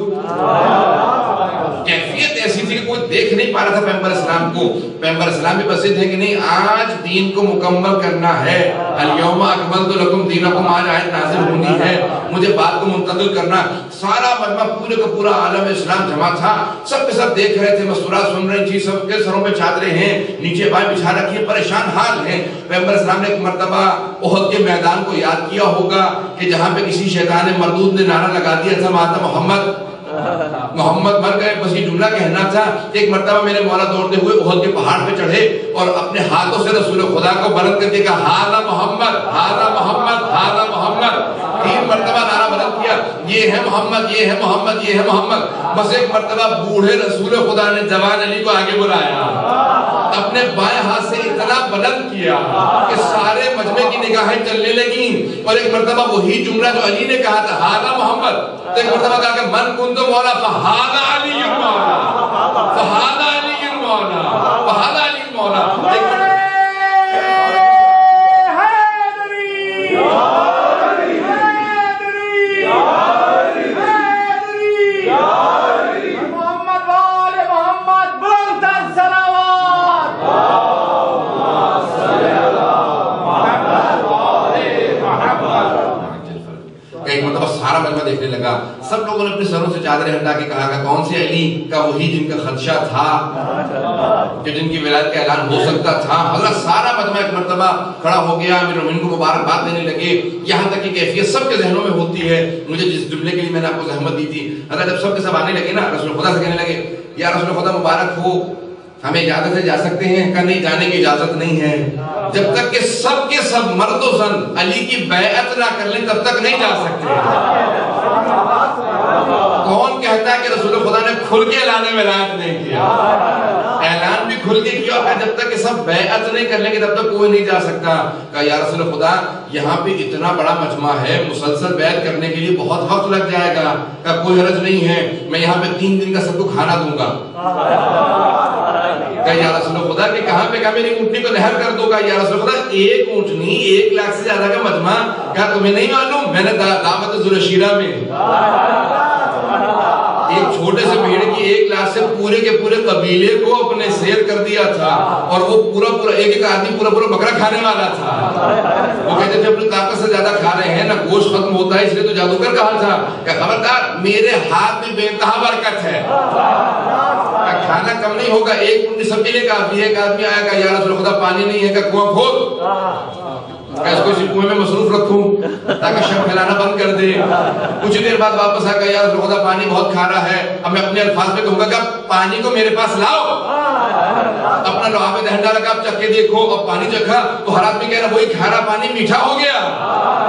کیفیت ایسی تھی کہ کوئی دیکھ نہیں پا رہا تھا پیغمبر اسلام کو. پیغمبر اسلام بھی بس ہے کہ نہیں، آج دین کو مکمل کرنا ہے. الیوم اکملت لکم دینکم، آج آیت نازل ہونی ہے، مجھے بات کو منتقل کرنا. سارا مجمع پورے کا پورا عالم اسلام جمع تھا، سب کے سب دیکھ رہے تھے، مستورات سن رہی تھی، سب کے سروں پہ چادریں ہیں، نیچے بائیں بچھا رکھی ہے، پریشان حال ہیں. پیغمبر اسلام نے ایک مرتبہ احد کے میدان کو یاد کیا ہوگا کہ جہاں پہ کسی شیطان مردود نے نعرہ لگا دیا تھا، ماتا محمد مر گئے، بس یہ جملہ کہنا تھا. ایک مرتبہ میرے مولا دوڑتے ہوئے احد کے پہاڑ پہ چڑھے اور اپنے ہاتھوں سے رسول خدا کو بلند کر کے کہا ہاذا محمد، ہاذا محمد، ہاذا محمد. 3 مرتبہ نعرہ بلند کیا، یہ ہے محمد، یہ ہے محمد، یہ ہے محمد. بس ایک مرتبہ بوڑھے رسول خدا نے جوان علی کو آگے بلایا، اپنے بائیں ہاتھ سے اتنا بلند کیا کہ سارے مجمع کی نگاہیں چلنے لگیں. اور ایک مرتبہ وہی جملہ جو علی نے کہا تھا ہاذا محمد، تو ایک مرتبہ کہا کہ من کنت مولا فہذا علی مولا، فہذا علی مولا، فہذا علی مولا. ایک مرتبہ سارا مجمع دیکھنے لگا، سب لوگوں نے اپنے سروں سے چادریں ہٹا کے کہا کہ کون سے علی کا؟ وہی جن کا خدشہ تھا کہ جن کی ولایت کا اعلان ہو سکتا تھا. حضرت سارا مجمع ایک مرتبہ کھڑا ہو گیا، امیر المومنین کو مبارکباد دینے لگے. یہاں تک کہ کیفیت سب کے ذہنوں میں ہوتی ہے. مجھے جس جملے کے لیے میں نے آپ کو زحمت دی تھی، حضرت جب سب کے سب آنے لگے نا، رسول خدا سے کہنے لگے یا رسول خدا مبارک ہو، ہمیں اجازت سے جا سکتے ہیں؟ کہ نہیں، جانے کی اجازت نہیں ہے. جب تک کہ سب کے سب مرد و زن علی کی بیعت نہ کر لیں تب تک نہیں جا سکتے. کون کہتا ہے کہ رسول خدا نے کھل کے اعلان ولایت نہیں کیا؟ اعلان بھی کھل کے کیا، اور جب تک کہ سب بیعت نہیں کر لیں گے تب تک کوئی نہیں جا سکتا. کہا یا رسول خدا یہاں پہ اتنا بڑا مجمع ہے، مسلسل بیعت کرنے کے لیے بہت وقت لگ جائے گا. کہا کوئی حرج نہیں ہے، میں یہاں پہ 3 دن کا سب کو کھانا دوں گا. کہا یا رسول خدا کہ کہاں پہ؟ کہا میری اونٹنی کو نہر کر دو. کہا یا رسول خدا ایک اونٹنی 1 لاکھ سے زیادہ کا مجمع؟ کہا تمہیں نہیں معلوم، میں نے دعوت ذوالشیرہ میں ایک چھوٹے سے بھیڑ کی 1 لاکھ سے پورے کے پورے قبیلے کو اپنے سیر کر دیا تھا، اور وہ پورا ایک آدمی پورا بکرا کھانے والا تھا. وہ کہتے تھے اپنی طاقت سے زیادہ کھا رہے ہیں نا، گوشت ختم ہوتا ہے، اس لیے تو جادوگر کہا تھا. کہ خبردار میرے ہاتھ میں بے انتہا برکت ہے، کھانا کم نہیں ہوگا. ایک اونٹنی سب کے لیے کافی ہے. ایک آدمی آیا کہا یا رسول خدا پانی نہیں ہے. کہ کنواں کھود، کہ اس کو اسی کنویں میں مصروف رکھوں تاکہ شب پھیلانا بند کر دے. کچھ دیر بعد واپس آ گیا، یا رسول خدا پانی بہت کھارا ہے. اب میں اپنے الفاظ میں کہوں گا کہ پانی کو میرے پاس لاؤ. اپنا لوہا پہ دہن ڈالا کہ اب چکھ کے دیکھو. اب پانی چکھا تو ہر آدمی کہہ رہا وہی کھارا پانی میٹھا ہو گیا.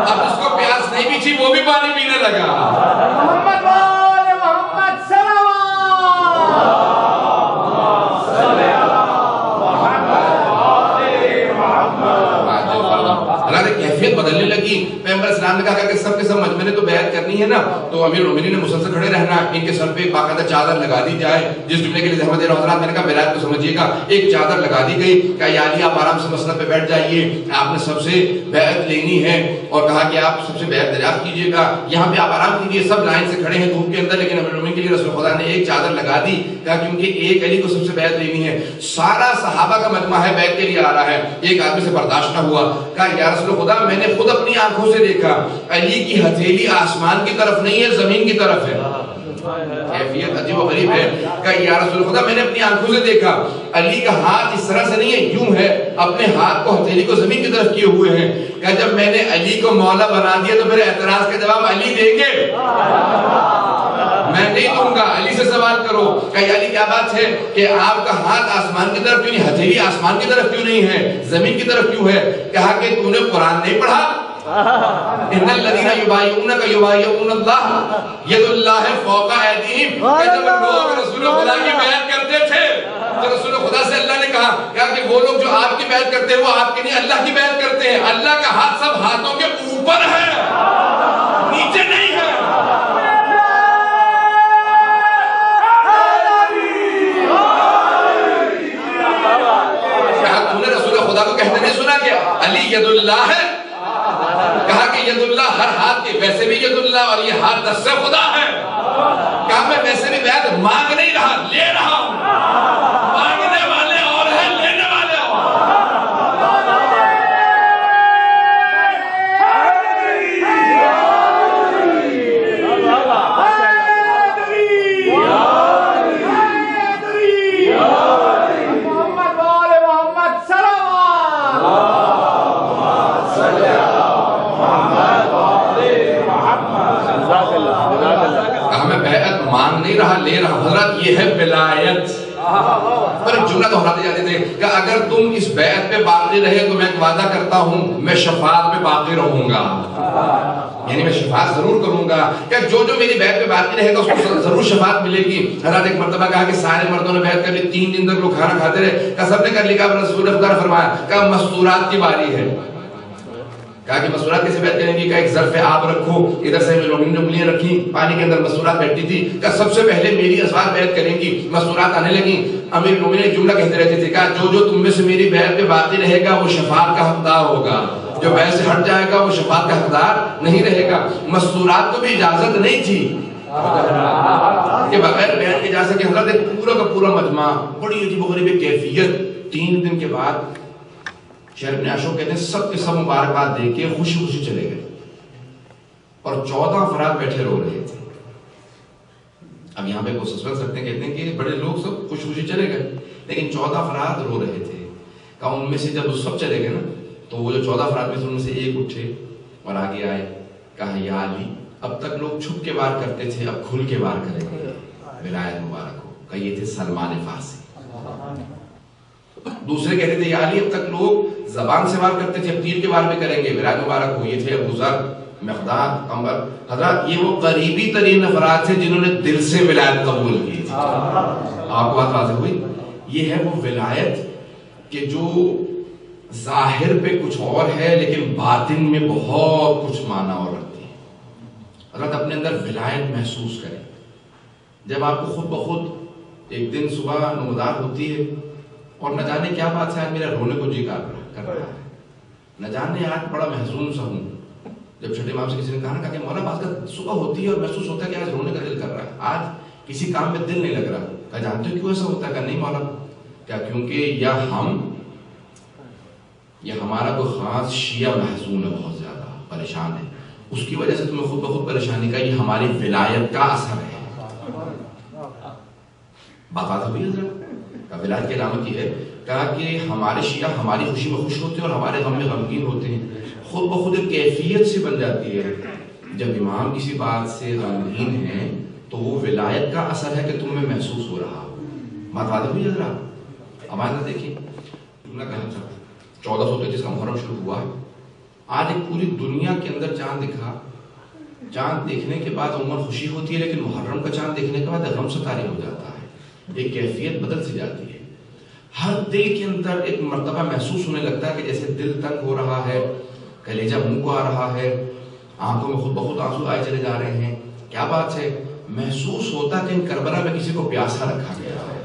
اب اس کو پیاس نہیں بھی تھی، وہ بھی پانی پینے لگا. محمد وال محمد صلی کرنی ہے نا تو امیر المومنین نے مسلسل کھڑے رہنا، ان کے سر پہ باقاعدہ چادر لگا دی جائے. جس جملے کے لیے زحمت دے رہا ہوں حضرات، میں نے کہا ولایت کو سمجھیے گا. ایک چادر لگا دی گئی کہ یا علی آپ آرام سے مسند پہ بیٹھ جائیے، آپ نے سب سے بیعت لینی ہے، اور کہا کہ آپ سب سے بیعت دریافت کیجیے گا، یہاں پہ آپ آرام کیجیے. سب لائن سے کھڑے ہیں دھوپ کے اندر، لیکن امیر المومنین کے لیے رسول خدا نے ایک چادر لگا دی، کہا کیونکہ ایک علی کو سب سے بیعت لینی ہے. سارا صحابہ کا مجمع ہے بیعت کے لیے آ رہا ہے. ایک آدمی سے برداشت نہ ہوا، کہا یا رسول خدا میں نے خود اپنی آنکھوں سے دیکھا علی کی ہتھیلی آسمان کی طرف نہیں ہے زمین کی طرف ہے. کیفیت عجیب و غریب ہے. کہا یا رسول خدا میں نے اپنی آنکھوں سے دیکھا علی کا ہاتھ اس طرح سے نہیں ہے، یوں ہے، اپنے ہاتھ کو ہتھیلی کو زمین کی طرف کیے ہوئے ہیں. کہا جب میں نے علی کو مولا بنا دیا تو پھر اعتراض کا جواب علی دیں گے؟ میں نہیں دوں گا، علی سے سوال کرو. کہ علی کیا بات ہے کہ آپ کا ہاتھ آسمان کی طرف کیوں نہیں، ہتھیلی آسمان کی طرف کیوں نہیں ہے، زمین کی طرف کیوں ہے؟ کہا کہ تو نے قرآن نہیں پڑھا؟ ان الذین یبایعونک یبایعون اللہ ید اللہ فوق ایدیہم. کہ جب لوگ رسول خدا کی بیعت کرتے تھے تو رسول خدا سے اللہ نے کہا کہ وہ لوگ جو آپ کی بیعت کرتے ہیں وہ آپ کے نہیں اللہ کی بیعت کرتے ہیں. اللہ کا ہاتھ سب ہاتھوں کے اوپر ہے، نیچے نہیں ہے. خدا کو کہتے نہیں سنا کہ علی ید اللہ ہے؟ کہا کہ ید اللہ ہر ہاتھ کے، ویسے بھی ید اللہ اور یہ ہاتھ دست خدا ہے. کہا میں ویسے بھی بیعت مانگ نہیں رہا، لے رہا ہوں. مانگنے والے اور ہیں، لینے والے اور. مانگ نہیں رہا، لے رہا. حضرت یہ ہے ولایت. پر ایک جملہ دہراتے جاتے تھے کہ اگر تم اس بیعت پہ باقی رہے تو میں ایک وعدہ کرتا ہوں میں شفاعت پہ باقی رہوں گا. یعنی میں شفاعت ضرور کروں گا کہ جو میری بیعت پہ باقی رہے گا اس کو ضرور شفاعت ملے گی. حضرت ایک مرتبہ کہا کہ سارے مردوں نے بیعت کر لی، 3 دن تک لوگ کھانا کھاتے رہے. کہ سب نے کر لیا، رسول خدا نے فرمایا کہ مستورات کی باری ہے. کہا کہ مستورات کیسے بیعت کریں گی؟ کہ ایک ظرف آب رکھو، ادھر سے امیر المومنین نے انگلیاں رکھی، پانی کے اندر مستورات بیٹھتی تھی. کہ سب سے پہلے میری ازواج بیعت کریں گی. مستورات آنے لگیں. امیر المومنین ایک جملہ کہتے رہتے تھے، کہا جو تم میں سے میری بیعت پہ باقی رہے گا وہ شفاعت کا حقدار ہوگا، جو بیعت سے ہٹ جائے گا وہ شفاعت کا حقدار نہیں رہے گا. مستورات کو بھی اجازت نہیں تھی کہ بغیر بیعت کے جا سکے. حضرت پورا کا پورا مجمع، بڑی عجیب و غریب کیفیت. 3 دن کے بعد شہر ابن عاشور کہتے ہیں سب کے سب مبارکباد دے کے خوشی خوشی چلے گئے، اور 14 افراد بیٹھے رو رہے تھے. اب یہاں پہ کوئی سسپینس رکھتے ہیں، کہتے ہیں کہ بڑے لوگ سب خوشی خوشی چلے گئے، لیکن 14 افراد رو رہے تھے. کہا ان میں سے جب سب چلے گئے نا تو وہ جو 14 افراد میں سے ان میں سے ایک اٹھے اور آگے آئے. کہا یا علی اب تک لوگ چھپ کے وار کرتے تھے، اب کھل کے وار کریں گے، ولایت مبارک ہو. کہا یہ تھے سلمان فارسی. دوسرے کہتے تھے یا علی اب تک لوگ زبان سے وار کرتے تھے، اب تیر کے وار بھی کریں گے، ولایت مبارک ہو. یہ تھے ابو ذر، مقداد، عمر. حضرات یہ وہ قریبی ترین افراد تھے جنہوں نے دل سے ولایت قبول کی تھی. آپ کو بات واضح ہوئی؟ یہ ہے وہ ولایت کہ جو ظاہر پہ کچھ اور ہے لیکن باطن میں بہت کچھ معنی اور رکھتی ہے. حضرت اپنے اندر ولایت محسوس کریں. جب آپ کو خود بخود ایک دن صبح نمودار ہوتی ہے اور نہ جانے کیا بات ہے آج میرا رونے کو جی کر رہا ہے، نہ جانے آج بڑا محزون سا ہوں. جب چھٹے امام سے کسی نے کہا کہ مولا بعض کا صبح ہوتی ہے اور محسوس ہوتا ہے کہ آج رونے کا دل کر رہا ہے، آج کسی کام میں دل نہیں لگ رہا. کہا جانتے ہو کیوں ایسا ہوتا ہے؟ کہا نہیں مولا. کیا کیونکہ یا ہمارا کوئی خاص شیعہ محزون ہے، بہت زیادہ پریشان ہے، اس کی وجہ سے تمہیں خود بخود پریشانی کا، یہ ہماری ولایت کا اثر ہے. بات ہوئی حضرت؟ ولایت کی علامت یہ ہے کہا کہ ہمارے شیعہ ہماری خوشی میں خوش ہوتے ہیں اور ہمارے غم میں غمگین ہوتے ہیں. خود بخود ایک کیفیت سے بن جاتی ہے. جب امام کسی بات سے غمگین ہیں تو وہ ولایت کا اثر ہے کہ تم میں محسوس ہو رہا. بات واضح ہوئی حضرات؟ اب آئندہ دیکھیں جملہ کہنا چاہتا 1433 کا محرم شروع ہوا. آج ایک پوری دنیا کے اندر چاند دکھا. چاند دیکھنے کے بعد عموماً خوشی ہوتی ہے، لیکن محرم کا چاند دیکھنے کے بعد غم ستاری ہو جاتا ہے. ایک کیفیت بدل سی جاتی ہے. ہر دل کے اندر ایک مرتبہ محسوس ہونے لگتا ہے کہ جیسے دل تنگ ہو رہا ہے، کلیجہ منہ کو آ رہا ہے، آنکھوں میں خود بخود آنسو آئے چلے جا رہے ہیں. کیا بات ہے؟ محسوس ہوتا کہ کربلا میں کسی کو پیاسا رکھا گیا ہے.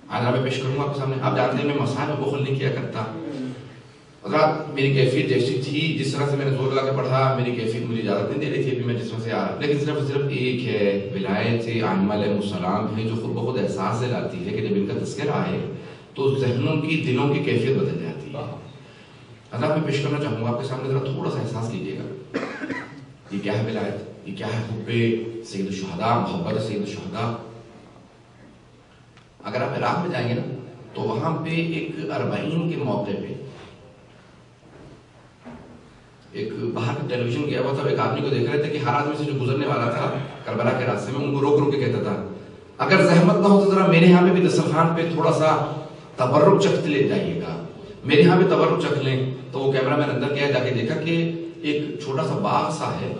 آج میں پیش کروں گا آپ کے سامنے. آپ جانتے ہیں میں مسائل میں بخل نہیں کیا کرتا. حضرات میری کیفیت جیسی تھی، جس طرح سے میں نے زور لگا کے پڑھا، میری کیفیت مجھے اجازت نہیں دے رہی تھی ابھی میں جسم سے آ رہا. لیکن صرف ایک ہے، ولایت ائمہ علیہ السلام ہے، جو خود بخود احساس دلاتی ہے کہ جب ان کا تذکرہ آئے تو ذہنوں کی، دلوں کی کیفیت بدل جاتی ہے. حضرات میں پیش کرنا چاہوں گا آپ کے سامنے، ذرا تھوڑا سا احساس کیجیے گا. یہ کیا ہے ولایت؟ یہ کیا ہے حب سید الشہداء، محبت سید الشہداء؟ اگر آپ عراق میں جائیں گے نا تو وہاں پہ ایک 40 کے موقع پہ ایک باہر کا ٹیلی ویژن گیا ہوا تھا، ایک آدمی کو دیکھ رہے تھے کہ ہر آدمی سے جو گزرنے والا تھا کربلا کے راستے میں، ان کو روک روک کے کہتا تھا اگر زحمت نہ ہو تو ذرا میرے یہاں پہ بھی دسترخوان پہ تھوڑا سا تبرک چکھ لے جائیے گا، میرے یہاں پہ تبرک چکھ لیں. تو وہ کیمرہ مین اندر گیا، جا کے دیکھا کہ ایک چھوٹا سا باغ سا ہے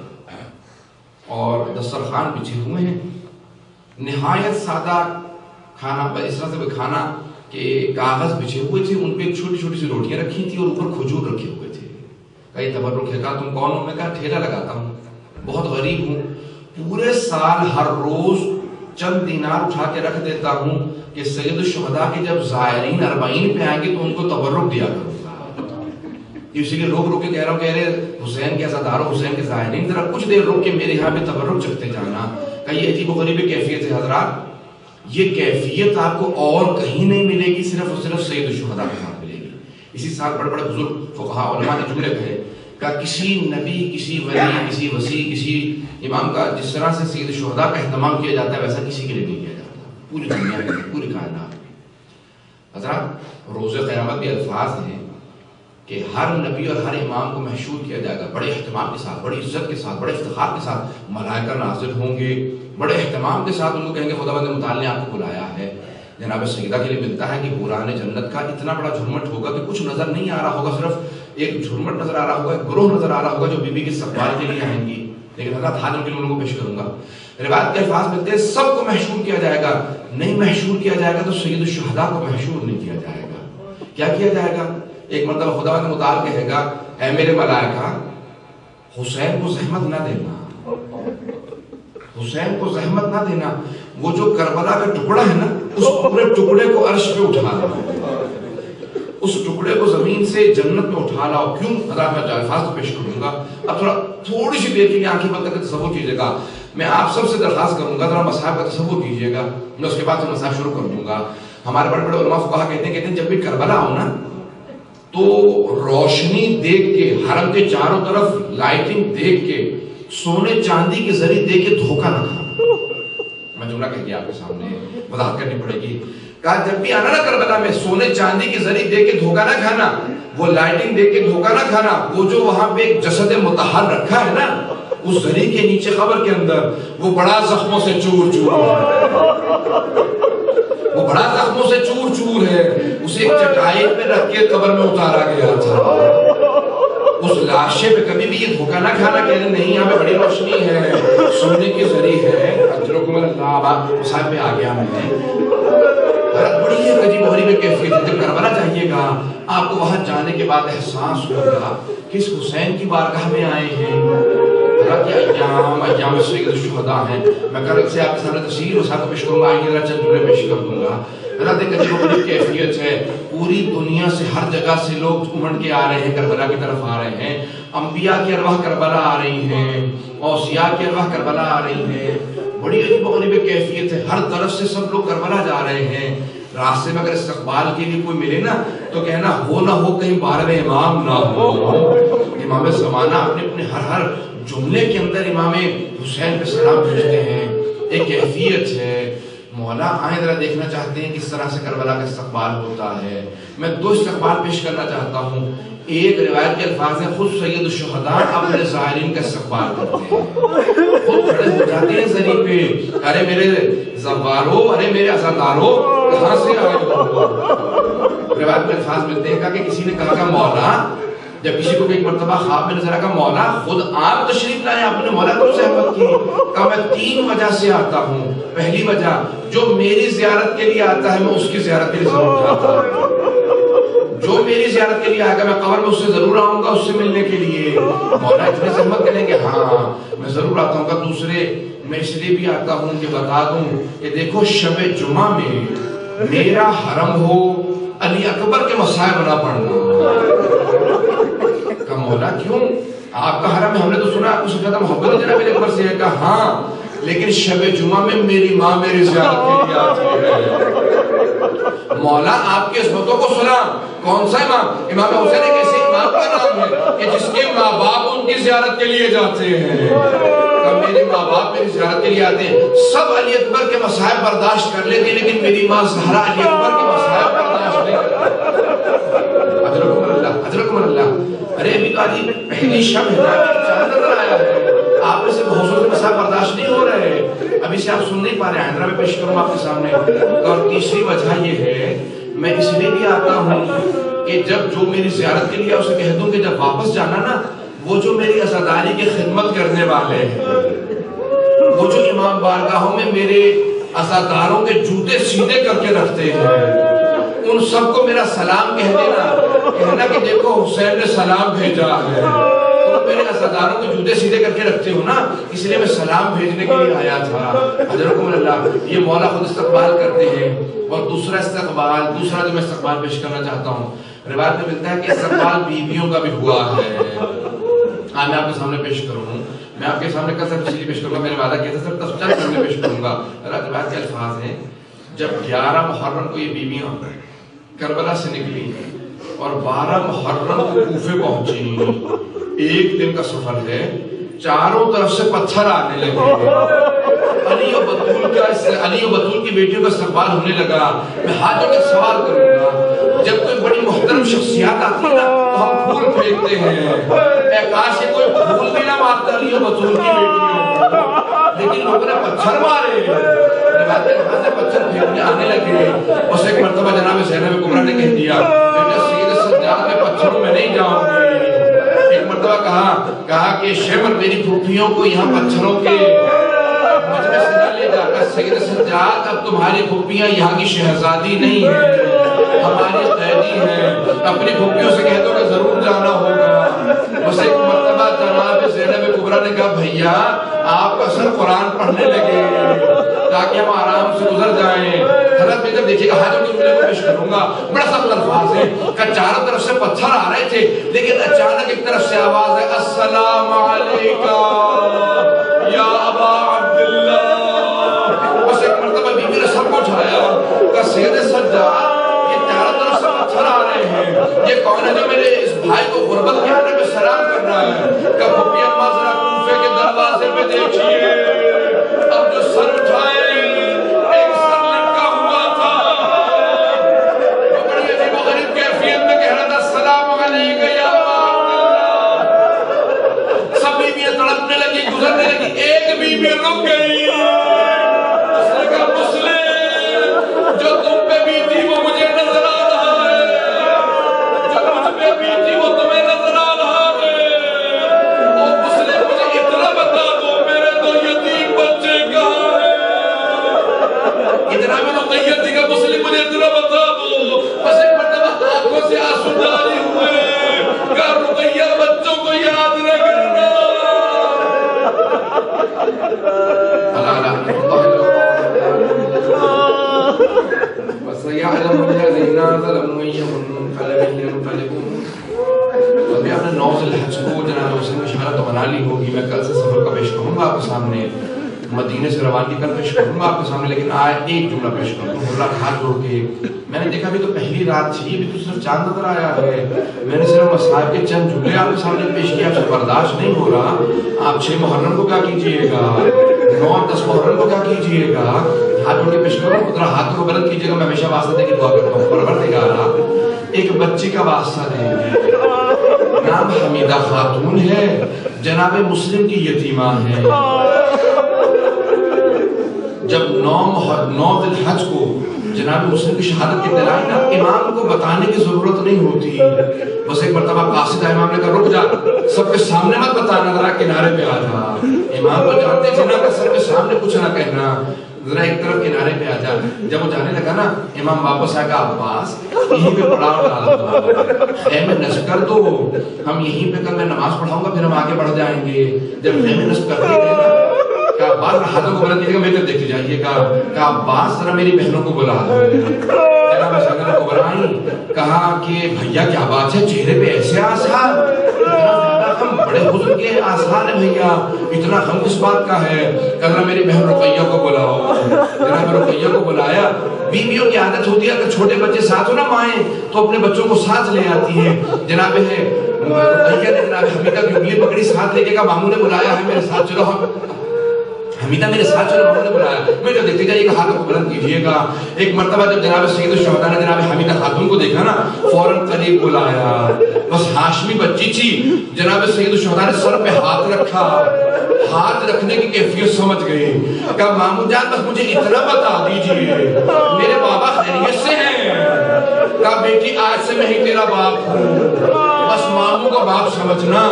اور دسترخوان بچھے ہوئے ہیں، نہایت سادہ کھانا، اس طرح سے کھانا کہ کاغذ بچھے ہوئے تھے، ان پہ ایک چھوٹی چھوٹی سی روٹیاں رکھی تھی اور اوپر کھجور رکھے ہوئے تھے. کئی تبرک ہے. کہا تم کون ہو؟ میں کہا ٹھیلا لگاتا ہوں، بہت غریب ہوں، پورے سال ہر روز چند دینار اٹھا کے رکھ دیتا ہوں کہ سید الشہداء کے جب زائرین 40 پہ آئیں گے تو ان کو تبرک دیا کروں گا. اسی لیے روک روک کے کہہ رہا ہوں، کہہ رہے حسین کے عزاداروں، حسین کے زائرین ذرا کچھ دیر روک کے میرے یہاں پہ تبرک چکھتے جانا. کہ یہ عجیب و غریب کیفیت ہے حضرات. یہ کیفیت آپ کو اور کہیں نہیں ملے گی، صرف اور صرف سید الشہداء کے ساتھ ملے گی. اسی سال بڑے بڑے بزرگ فقہاء علماء نے جملے کہے کہ کسی نبی، کسی ولی، کسی وسیع، کسی امام کا جس طرح سے سید الشہداء کا اہتمام کیا جاتا ہے ویسا کسی کے لیے نہیں کیا جاتا پوری دنیا میں، پوری کائنات. حضرات روز قیامت بھی الفاظ ہیں کہ ہر نبی اور ہر امام کو محشور کیا جائے گا بڑے اہتمام کے ساتھ، بڑی عزت کے ساتھ، بڑے افتخار کے ساتھ. ملائکہ نازل ہوں گے بڑے اہتمام کے ساتھ، ان کو کہیں گے خداوند متعال نے آپ کو بلایا ہے. جناب سیدہ کے لیے ملتا ہے کہ قرآن جنت کا اتنا بڑا جھرمٹ ہوگا کہ کچھ نظر نہیں آ رہا ہوگا، صرف ایک جھرمٹ نظر آ رہا ہوگا، ایک گروہ نظر آ رہا ہوگا جو بی بی کے استقبال کے لیے آئیں گی. لیکن حضرات حاضر کے لیے ان کو پیش کروں گا. روایت کے الفاظ ملتے ہیں سب کو محشور کیا جائے گا. نہیں محشور کیا جائے گا تو سید الشہداء کو محشور نہیں کیا جائے گا. کیا کیا جائے گا؟ ایک مرتبہ خداوند متعال کہے گا اے میرے ملائکہ حسین کو زحمت نہ دینا، حسین کو زحمت نہ دینا. وہ جو کربلا کا ٹکڑا ہے نا اس پورے ٹکڑے کو عرش پہ اٹھا لاؤ، اس ٹکڑے کو زمین سے جنت میں اٹھا لاؤ. کیوں؟ حضرات میں الفاظ کو پیش کروں گا. اب تھوڑی سی دیر کے لیے آنکھیں بند کر کے تصور کیجیے گا. میں آپ سب سے درخواست کروں گا ذرا مصاحب کا تصور کیجیے گا، میں اس کے بعد سے مصاحب شروع کر دوں گا. ہمارے بڑے بڑے علماء فقہا کہتے ہیں جب بھی کربلا ہو نا تو روشنی دیکھ کے، حرم کے چاروں طرف لائٹنگ دیکھ کے، سونے چاندی کے ذریعے دیکھ کے دھوکہ نہ کھانا. میں جملہ کہہ کے آپ کے سامنے وضاحت کرنی پڑے گی. کہا جب بھی آنا نا کربلا میں سونے چاندی کے ذریعے دیکھ کے دھوکہ نہ کھانا، وہ لائٹنگ دیکھ کے دھوکہ نہ کھانا. وہ جو وہاں پہ ایک جسد مطہر رکھا ہے نا اس ذریعے کے نیچے قبر کے اندر وہ بڑا زخموں سے چور چور ہے، وہ بڑا زخموں سے چور چور ہے. اسے ایک چٹائی پہ رکھ کے قبر میں اتارا گیا تھا. اس لاشے پہ کبھی بھی یہ دھوکہ نہ کھانا کہ نہیں یہاں پہ بڑی روشنی ہے، سونے کی ذریعہ ہے، اجرکم اللہ صاحب پہ آ گیا میں. بڑی ہی عجیب و غریب کیفیت ہے. جب کربلا جائیے گا آپ کو وہاں جانے کے بعد احساس ہوگا کہ اس حسین کی بارگاہ میں آئے ہیں. ایام سید الشہداء ہیں. میں کل سے آپ کے سامنے تفصیل و صاحب کو پیش کروں گا، آئیے ذرا چند جملے پیش کر دوں گا. ذرا دیکھ عجیب و غریب کیفیت ہے. پوری دنیا سے ہر جگہ سے لوگ امڑ کے آ رہے ہیں، کربلا کی طرف آ رہے ہیں. انبیاء کی ارواح کربلا آ رہی ہیں، اوصیاء کی ارواح کربلا آ رہی ہیں. بڑی عجیب و غریب کیفیت ہے. ہر طرف سے سب لوگ کربلا جا رہے ہیں. راستے میں اگر استقبال کے لیے کوئی ملے نا تو کہنا ہو نہ ہو کہیں 12ویں امام نہ ہو. امام زمانہ اپنے اپنے ہر جملے کے اندر امام حسین پہ سلام بھیجتے ہیں. ایک کیفیت ہے. مولا آئیں ذرا دیکھنا چاہتے ہیں کس طرح سے کربلا کا استقبال ہوتا ہے. میں 2 استقبال پیش کرنا چاہتا ہوں. ایک روایت کے الفاظ ہیں خود سید الشہداء اپنے زائرین کا استقبال کرتے ہیں، خود کھڑے ہو جاتے ہیں زری پہ. ارے میرے زوارو، ارے میرے عزادارو، کہاں سے آئے ہو؟ روایت میں الفاظ ملتے ہیں کہ کسی نے کہا کہ مولا، جب کسی کو ایک مرتبہ خواب میں نظر آیا کہ مولا خود آپ تشریف لائے، آپ نے مولا کو زحمت کی. کہا میں 3 وجہ سے آتا ہوں. پہلی وجہ جو میری زیارت کے لیے آتا ہے میں اس کی زیارت کے لیے ضرور جاتا ہوں. جو میری زیارت کے لیے آئے گا میں قبر میں اس سے ضرور آؤں گا اس سے ملنے کے لیے. مولا اتنے زحمت کریں گے ہاں میں ضرور آتا ہوں گا. دوسرے میں اس لیے بھی آتا ہوں کہ بتا دوں کہ دیکھو شب جمعہ میں میرا حرم ہو علی اکبر کے مصائب نہ پڑھنا. کہا مولا کیوں؟ آپ کا حرم ہے, ہم نے تو سنا آپ کو سب سے زیادہ محبت جناب علی اکبر سے ہے. کہا ہاں لیکن شب جمعہ میں میری ماں میری زیارت کے لیے آتی ہے. مولا آپ کی عظمتوں کو سنا. کون سا امام؟ امام حسین ایک ایسے امام کا نام ہے کہ جس کے ماں باپ ان کی زیارت کے لیے جاتے ہیں. میرے ماں باپ میری زیارت کے لیے آتے ہیں. سب علی اکبر کے مصائب برداشت کر لیتے لیکن میری ماں زہرا علی اکبر کے مصائب برداشت نہیں کرتی. حضرکم اللہ. ارے ابھی تو آج پہلی شب ہے چاند نظر آیا ہے, آپ میں سے بہت سے مصائب برداشت نہیں ہو رہے, ابھی سے آپ سن نہیں پا رہے ہیں. حیدرآباد میں پیش کروں آپ کے سامنے. اور تیسری وجہ یہ ہے میں اس لیے بھی آتا ہوں کہ جب جو میری زیارت کے لیے اسے کہہ دوں کہ جب واپس جانا نا, وہ جو میری عزاداری کی خدمت کرنے والے ہیں, وہ جو امام بارگاہوں میں میرے عزاداروں کے جوتے سیدھے کر کے رکھتے ہیں, ان سب کو میرا سلام کہہ دینا, کہنا کہ دیکھو حسین نے سلام بھیجا ہے. تم میرے عزاداروں کے جوتے سیدھے کر کے رکھتے ہو نا, اس لیے میں سلام بھیجنے کے لیے آیا تھا. حضرکم اللہ. یہ مولا خود استقبال کرتے ہیں. اور دوسرا جو میں استقبال پیش کرنا چاہتا ہوں, روایت میں ملتا ہے کہ استقبال بیویوں کا بھی ہوا ہے. آج میں آپ کے سامنے پیش کروں, میں آپ کے سامنے کل سب چیزیں پیش کروں گا. میں نے وعدہ کیا تھا سر تفصیل کرنے پیش کروں گا. روایت کے الفاظ ہیں جب 11 محرم کو یہ بیویاں کربلا سے نکلی اور 12 محرم کو کوفے پہنچی, ایک دن کا سفر ہے, چاروں طرف سے پتھر آنے لگے. علی و بطول کی بیٹیوں کا استقبال ہونے لگا. میں ہاتھ جوڑ کے سوال کروں گا, جب کوئی بڑی محترم شخصیات آتی ہے نا تو ہم پھول پھینکتے ہیں, اے کاش یہ کوئی پھول بھی نہ مارتا علی و بطول کی بیٹیوں, لیکن لوگوں نے پتھر مارے. پتھر پھینکنے آنے لگے. اس ایک مرتبہ جناب زینب کبریٰ نے کہہ دیا بیٹا سید سجاد کے پتھروں میں نہیں جاؤں گی. ایک مرتبہ کہا کہ شیمر میری پھوپھیوں کو یہاں پتھروں کے مجلس سے نہ لے جا کر, سید سجاد اب تمہاری پھوپھیاں یہاں کی شہزادی نہیں ہیں, ہماری قیدی ہیں. اپنی پھوپھیوں سے کہہ دو کہ ضرور جانا ہوگا. بس ایک مرتبہ جناب زینب کبریٰ نے کہا بھیا آپ کا سر قرآن پڑھنے لگے تاکہ ہم آرام سے گزر جائیں. حضرت میں جب دیکھیے گا حاجت جملے کو پیش کروں گا, بڑا سخت الفاظ ہے کہ چاروں طرف سے پتھر آ رہے تھے لیکن اچانک ایک طرف سے آواز ہے السلام علیکہ یا ابا عبداللہ. بس ایک مرتبہ بیوی نے سب کو اٹھایا کہ سید سجاد یہ چاروں طرف سے پتھر آ رہے ہیں, یہ کون ہے جو میرے اس بھائی کو غربت کے آنے میں سلام کر رہا ہے. کہ پھپھی اماں ذرا کوفے کے دروازے میں دیکھیے, اب جو سر اٹھائے ایک سر لٹکا ہوا تھا, وہ بڑی عجیب و غریب کیفیت میں کہہ رہا تھا السلام علیکم یا ابا عبداللہ. سب بیویاں تڑپنے لگی, گزرنے لگی. ایک بیوی رک گئی, اس نے کہا مسلم جو تم پہ بیتی وہ مجھے نظر آ رہا ہے, جو مجھ پہ بیتی وہ تمہیں نظر آ رہا ہے. او مسلم مجھے اتنا بتا دو میرے دو یتیم بچے کہاں ہیں. اتنا میں رقیہ تھی کہ مسلم مجھے اتنا بتا دو. بس ایک مرتبہ آنکھوں سے آنسو جاری ہوئے کہ رقیہ بچوں کو یاد نہ کرنا. وَسَيَعْلَمُ الَّذِينَ ظَلَمُوا أَيَّ مُنقَلَبٍ يَنقَلِبُونَ. ابھی آپ نے 9 ذوالحج کو جناب حسین کی شہادت تو بنا لی ہوگی. میں کل سے سفر کا پیش کروں گا آپ کے سامنے, مدینے سے روانگی کل پیش کروں گا آپ کے سامنے, لیکن آج ایک جملہ پیش کروں گا. اللہ ہاتھ جوڑ کے میں نے دیکھا بھی تو پہلی رات تھی, ابھی تو صرف چاند نظر آیا ہے. میں نے صرف مصائب کے چند جملے آپ کے سامنے پیش کیا, آپ سے برداشت نہیں ہو رہا. آپ 6 محرم کو کیا کیجئے گا, 9 اور 10 محرم کو کیا کیجئے گا. ہاتھ جوڑ کے پیش کروں, ذرا ہاتھ کو بلند کیجئے گا. میں ہمیشہ واسطہ دے کی دعا کرتا ہوں, پروردگار ایک بچی کا واسطہ دیں گے, نام حمیدہ خاتون ہے, جناب مسلم کی یتیمہ ہے. جب 9 ذوالحج کو جناب مسلم کی شہادت کی اطلاع نا, امام کو بتانے کی ضرورت نہیں ہوتی. بس ایک مرتبہ قاصد امام نے کہا رک جا, سب کے سامنے مت بتانا, ذرا کنارے پہ آ جا. امام کو جانتے تھے نا کہ سب کے سامنے کچھ نہ کہنا. ذرا ایک طرف کنارے پہ آ جا. جب وہ جانے لگا نا امام واپس آ کہا عباس یہیں پہ پڑاؤ ڈال دو, خیمے نصب کر دو, ہم یہیں پہ کل میں نماز پڑھاؤں گا پھر ہم آگے بڑھ جائیں گے. جب خیمے نصب کرتے گئے نا کہا عباس ہاتھوں کو بلند کیجیے گا, میری طرف دیکھتے جائیے گا. کہا عباس ذرا میری بہنوں کو بلا دو. جناب سنگر کو بلائیں, کہا کہ بھیا کیا بات ہے, چہرے پہ ایسے آثار, اتنا زیادہ غم, بڑے حزن کے آثار ہیں بھیا, اتنا غم کس بات کا ہے؟ کہا میری بہن رقیہ کو بلاؤ. جناب رقیہ کو بلایا. بیویوں کی عادت ہوتی ہے اگر چھوٹے بچے ساتھ ہو نا مائیں تو اپنے بچوں کو ساتھ لے آتی ہیں. جناب رقیہ نے جناب حمیدہ کی انگلی پکڑی, ساتھ لے کے کہا ماموں نے بلایا ہے میرے ساتھ چلو. حمیدہ میرے ساتھ چلو, ماموں نے بلایا. میں جو دیکھتے جائیے گا, ہاتھوں کو بلند کیجیے گا. ایک مرتبہ جب جناب سید الشہداء نے جناب حمیدہ خاتون کو دیکھا نا فوراً قریب بلایا. بس ہاشمی بچی تھی, جناب سید الشہداء نے سر پہ ہاتھ رکھا, ہاتھ رکھنے کی کیفیت سمجھ گئی. کہا ماموں جان بس مجھے اتنا بتا دیجئے میرے بابا خیریت سے ہیں؟ کہا بیٹی آج سے میں ہی تیرا باپ ہوں, بس ماموں کا باپ سمجھنا.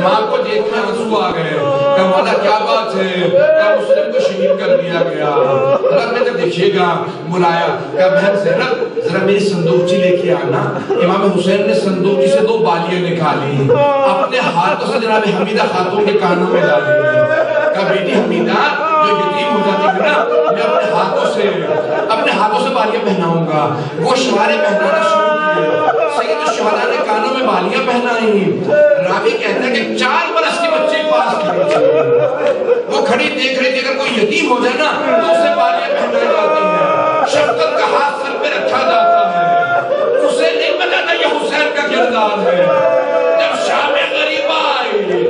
ماں کو دیکھ میں آنسو آ گئے. کہا مولا کیا بات ہے؟ کہا مسلم کو شہید کر دیا گیا. رب میں جب دیکھیے گا بلایا. کہا بہن زینب ذرا میری صندوقچی لے کے آنا. امام حسین نے صندوقچی سے 2 بالیاں نکالی, اپنے ہاتھوں سے جناب حمیدہ خاتون کے کانوں میں ڈالی. کہا بیٹی حمیدہ جو یتیم ہو جاتی ہے نا میں اپنے ہاتھوں سے بالیاں پہناؤں گا. وہ شوارے پہنانا شروع کیے. سید الشہداء نے کانوں میں بالیاں پہنائیں. راوی کہتا ہے کہ 4 برس کی بچی پاس کھڑی تھی, وہ کھڑی دیکھ رہی تھی اگر کوئی یتیم ہو جائے نا تو اسے بالیاں پہنائی جاتی ہیں, شفقت کا ہاتھ سر پہ رکھا جاتا ہے. اسے نہیں بتانا یہ حسین کا کردار ہے. جب شام غریب آئی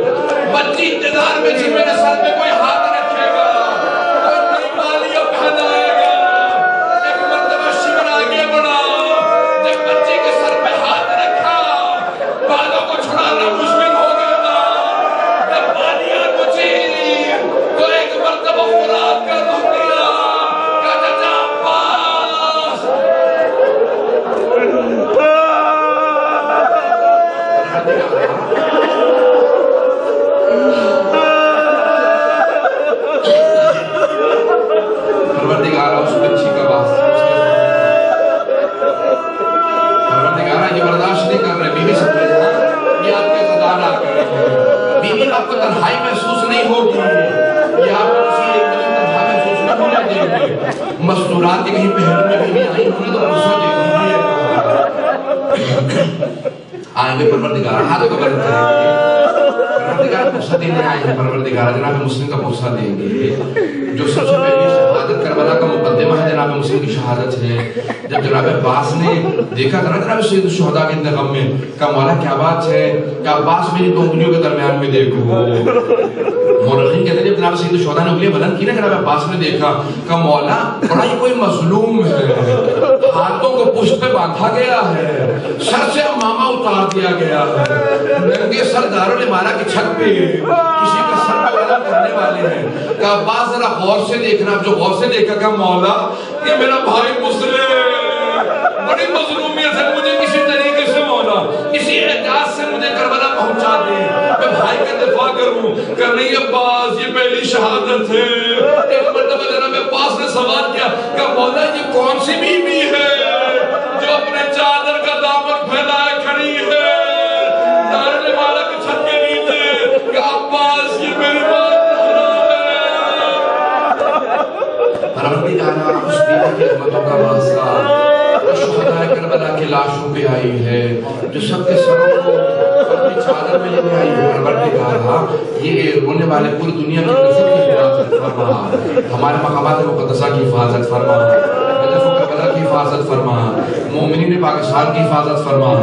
بچی انتظار میں تھی میرے سر پہ کوئی ہاتھ رکھے گا, کوئی نئی بالیاں پہنائے گا. ایک مرتبہ شمر آگے بڑھا, جب بچی کے سر پہ ہاتھ رکھا بالوں کو چھڑانا مشکل ہو گیا. جب بالیاں بچی تو ایک مرتبہ فرات کا رخ دیا. کہا چچا عباس پروردگارہ اس بچی کا واسطہ پروردگارہ یہ برداشت نہیں کر رہے. بیوی سب رہے ہیں یہ آپ کے قدار آ کر رہے ہیں. بیوی آپ کو تنہائی محسوس نہیں ہوگی, یہ آپ کو کسی ایک دن تنہائی محسوس نہیں ہونے دیں گے. مستورات کے کہیں پہلو میں بیوی آئی ہونے تو غصہ دے دیجیے. آئیں گے پروردگارہ ہاتھ کو بلند کریں گے. پروردگار غصہ دینے آئے ہیں. پروردگارہ جناب مسلم کا غصہ دیں گے. جو سب سے پہلی شہادت کربلا کا مقدمہ ہے جناب مسلم کی شہادت ہے. جب جناب عباس نے دیکھا تھا نا جناب سید الشہداء کے انتقام میں, کہا مولا کیا بات ہے؟ کہ عباس میری 2 انگلیوں کے درمیان میں دیکھو. مورخین کہتے ہیں جب جناب سید الشہداء نے انگلیاں بلند کی نا جناب عباس نے دیکھا, کہا مولا بڑا ہی کوئی مظلوم ہے, ہاتھوں کو پشت پہ باندھا گیا ہے, سر سے امامہ اتار دیا گیا ہے, ننگے سر دارالامارہ کی چھت پہ کسی کا سر پہ بلند کرنے والے ہیں. کہا عباس ذرا غور سے دیکھنا. جو غور سے دیکھا کہا مولا یہ میرا بھائی مسلم بڑی مظلومیت ہے, مجھے کسی طریقے سے مولا کسی اعجاز سے مجھے کربلا پہنچا دے, میں بھائی کا دفاع کروں. کہ نہیں عباس یہ پہلی شہادت ہے. ایک مرتبہ جناب عباس نے سوال کیا کہ مولا یہ کون سی بیوی ہے جو اپنے چادر کا دامن پھیلائے کھڑی ہے دارالامارہ کی چھت کے نیچے؟ کہ عباس یہ میری بات پروردگارہ اس بیوی کی رحمتوں کا واسطہ شہداء کربلا کے لاشوں پہ آئی ہے, جو سب کے سروں کو اپنی چادر میں لینے آئی ہے. پروردگارہ یہ رونے والے پوری دنیا کی نسل کی حفاظت فرما, ہمارے مقامات مقدسہ کی حفاظت فرما, نجف و کربلا کی حفاظت فرما, مومنین پاکستان کی حفاظت فرما,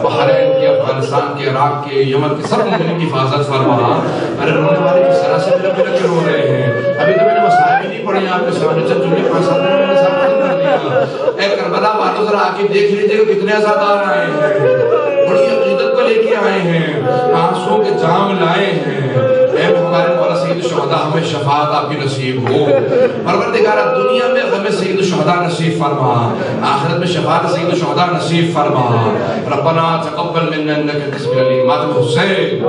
بحرین کے, افغانستان کے, عراق کے, یمن کے سب مومنین کی حفاظت فرما. ارے رونے والے کی سرا سے ملک ملک کے رو رہے ہیں. ابھی تو میں نے مسائل بھی نہیں پڑھے ہیں آپ کے سامنے, چند جملے 5-7 دنوں میں نے ساتھ ختم کر دیا. اے کربلا والوں ذرا آ کے دیکھ لیجئے کہ کتنے عزادار آئے ہیں, بڑی عقیدت کو لے کے آئے ہیں, آنسوں کے جام لائے ہیں. اے ہمارے مولا سید الشہداء ہمیں شفاعت آپ کی نصیب ہو. پروردگارہ دنیا میں ہمیں سید الشہداء نصیب فرما, آخرت میں شفاعت سید الشہداء نصیب فرما. ربنا تقبل منا انک انت السمیع العلیم. ماتم حسین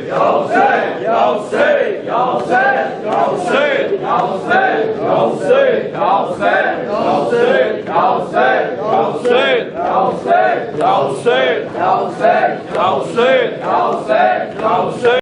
یا حسین یا حسین یا حسین یا حسین. Hussein, Ya Hussein, Ya Hussein, Ya Hussein, Ya Hussein, Ya Hussein, Ya Hussein, Ya Hussein, Ya Hussein, Ya Hussein, Ya Hussein, Ya Hussein.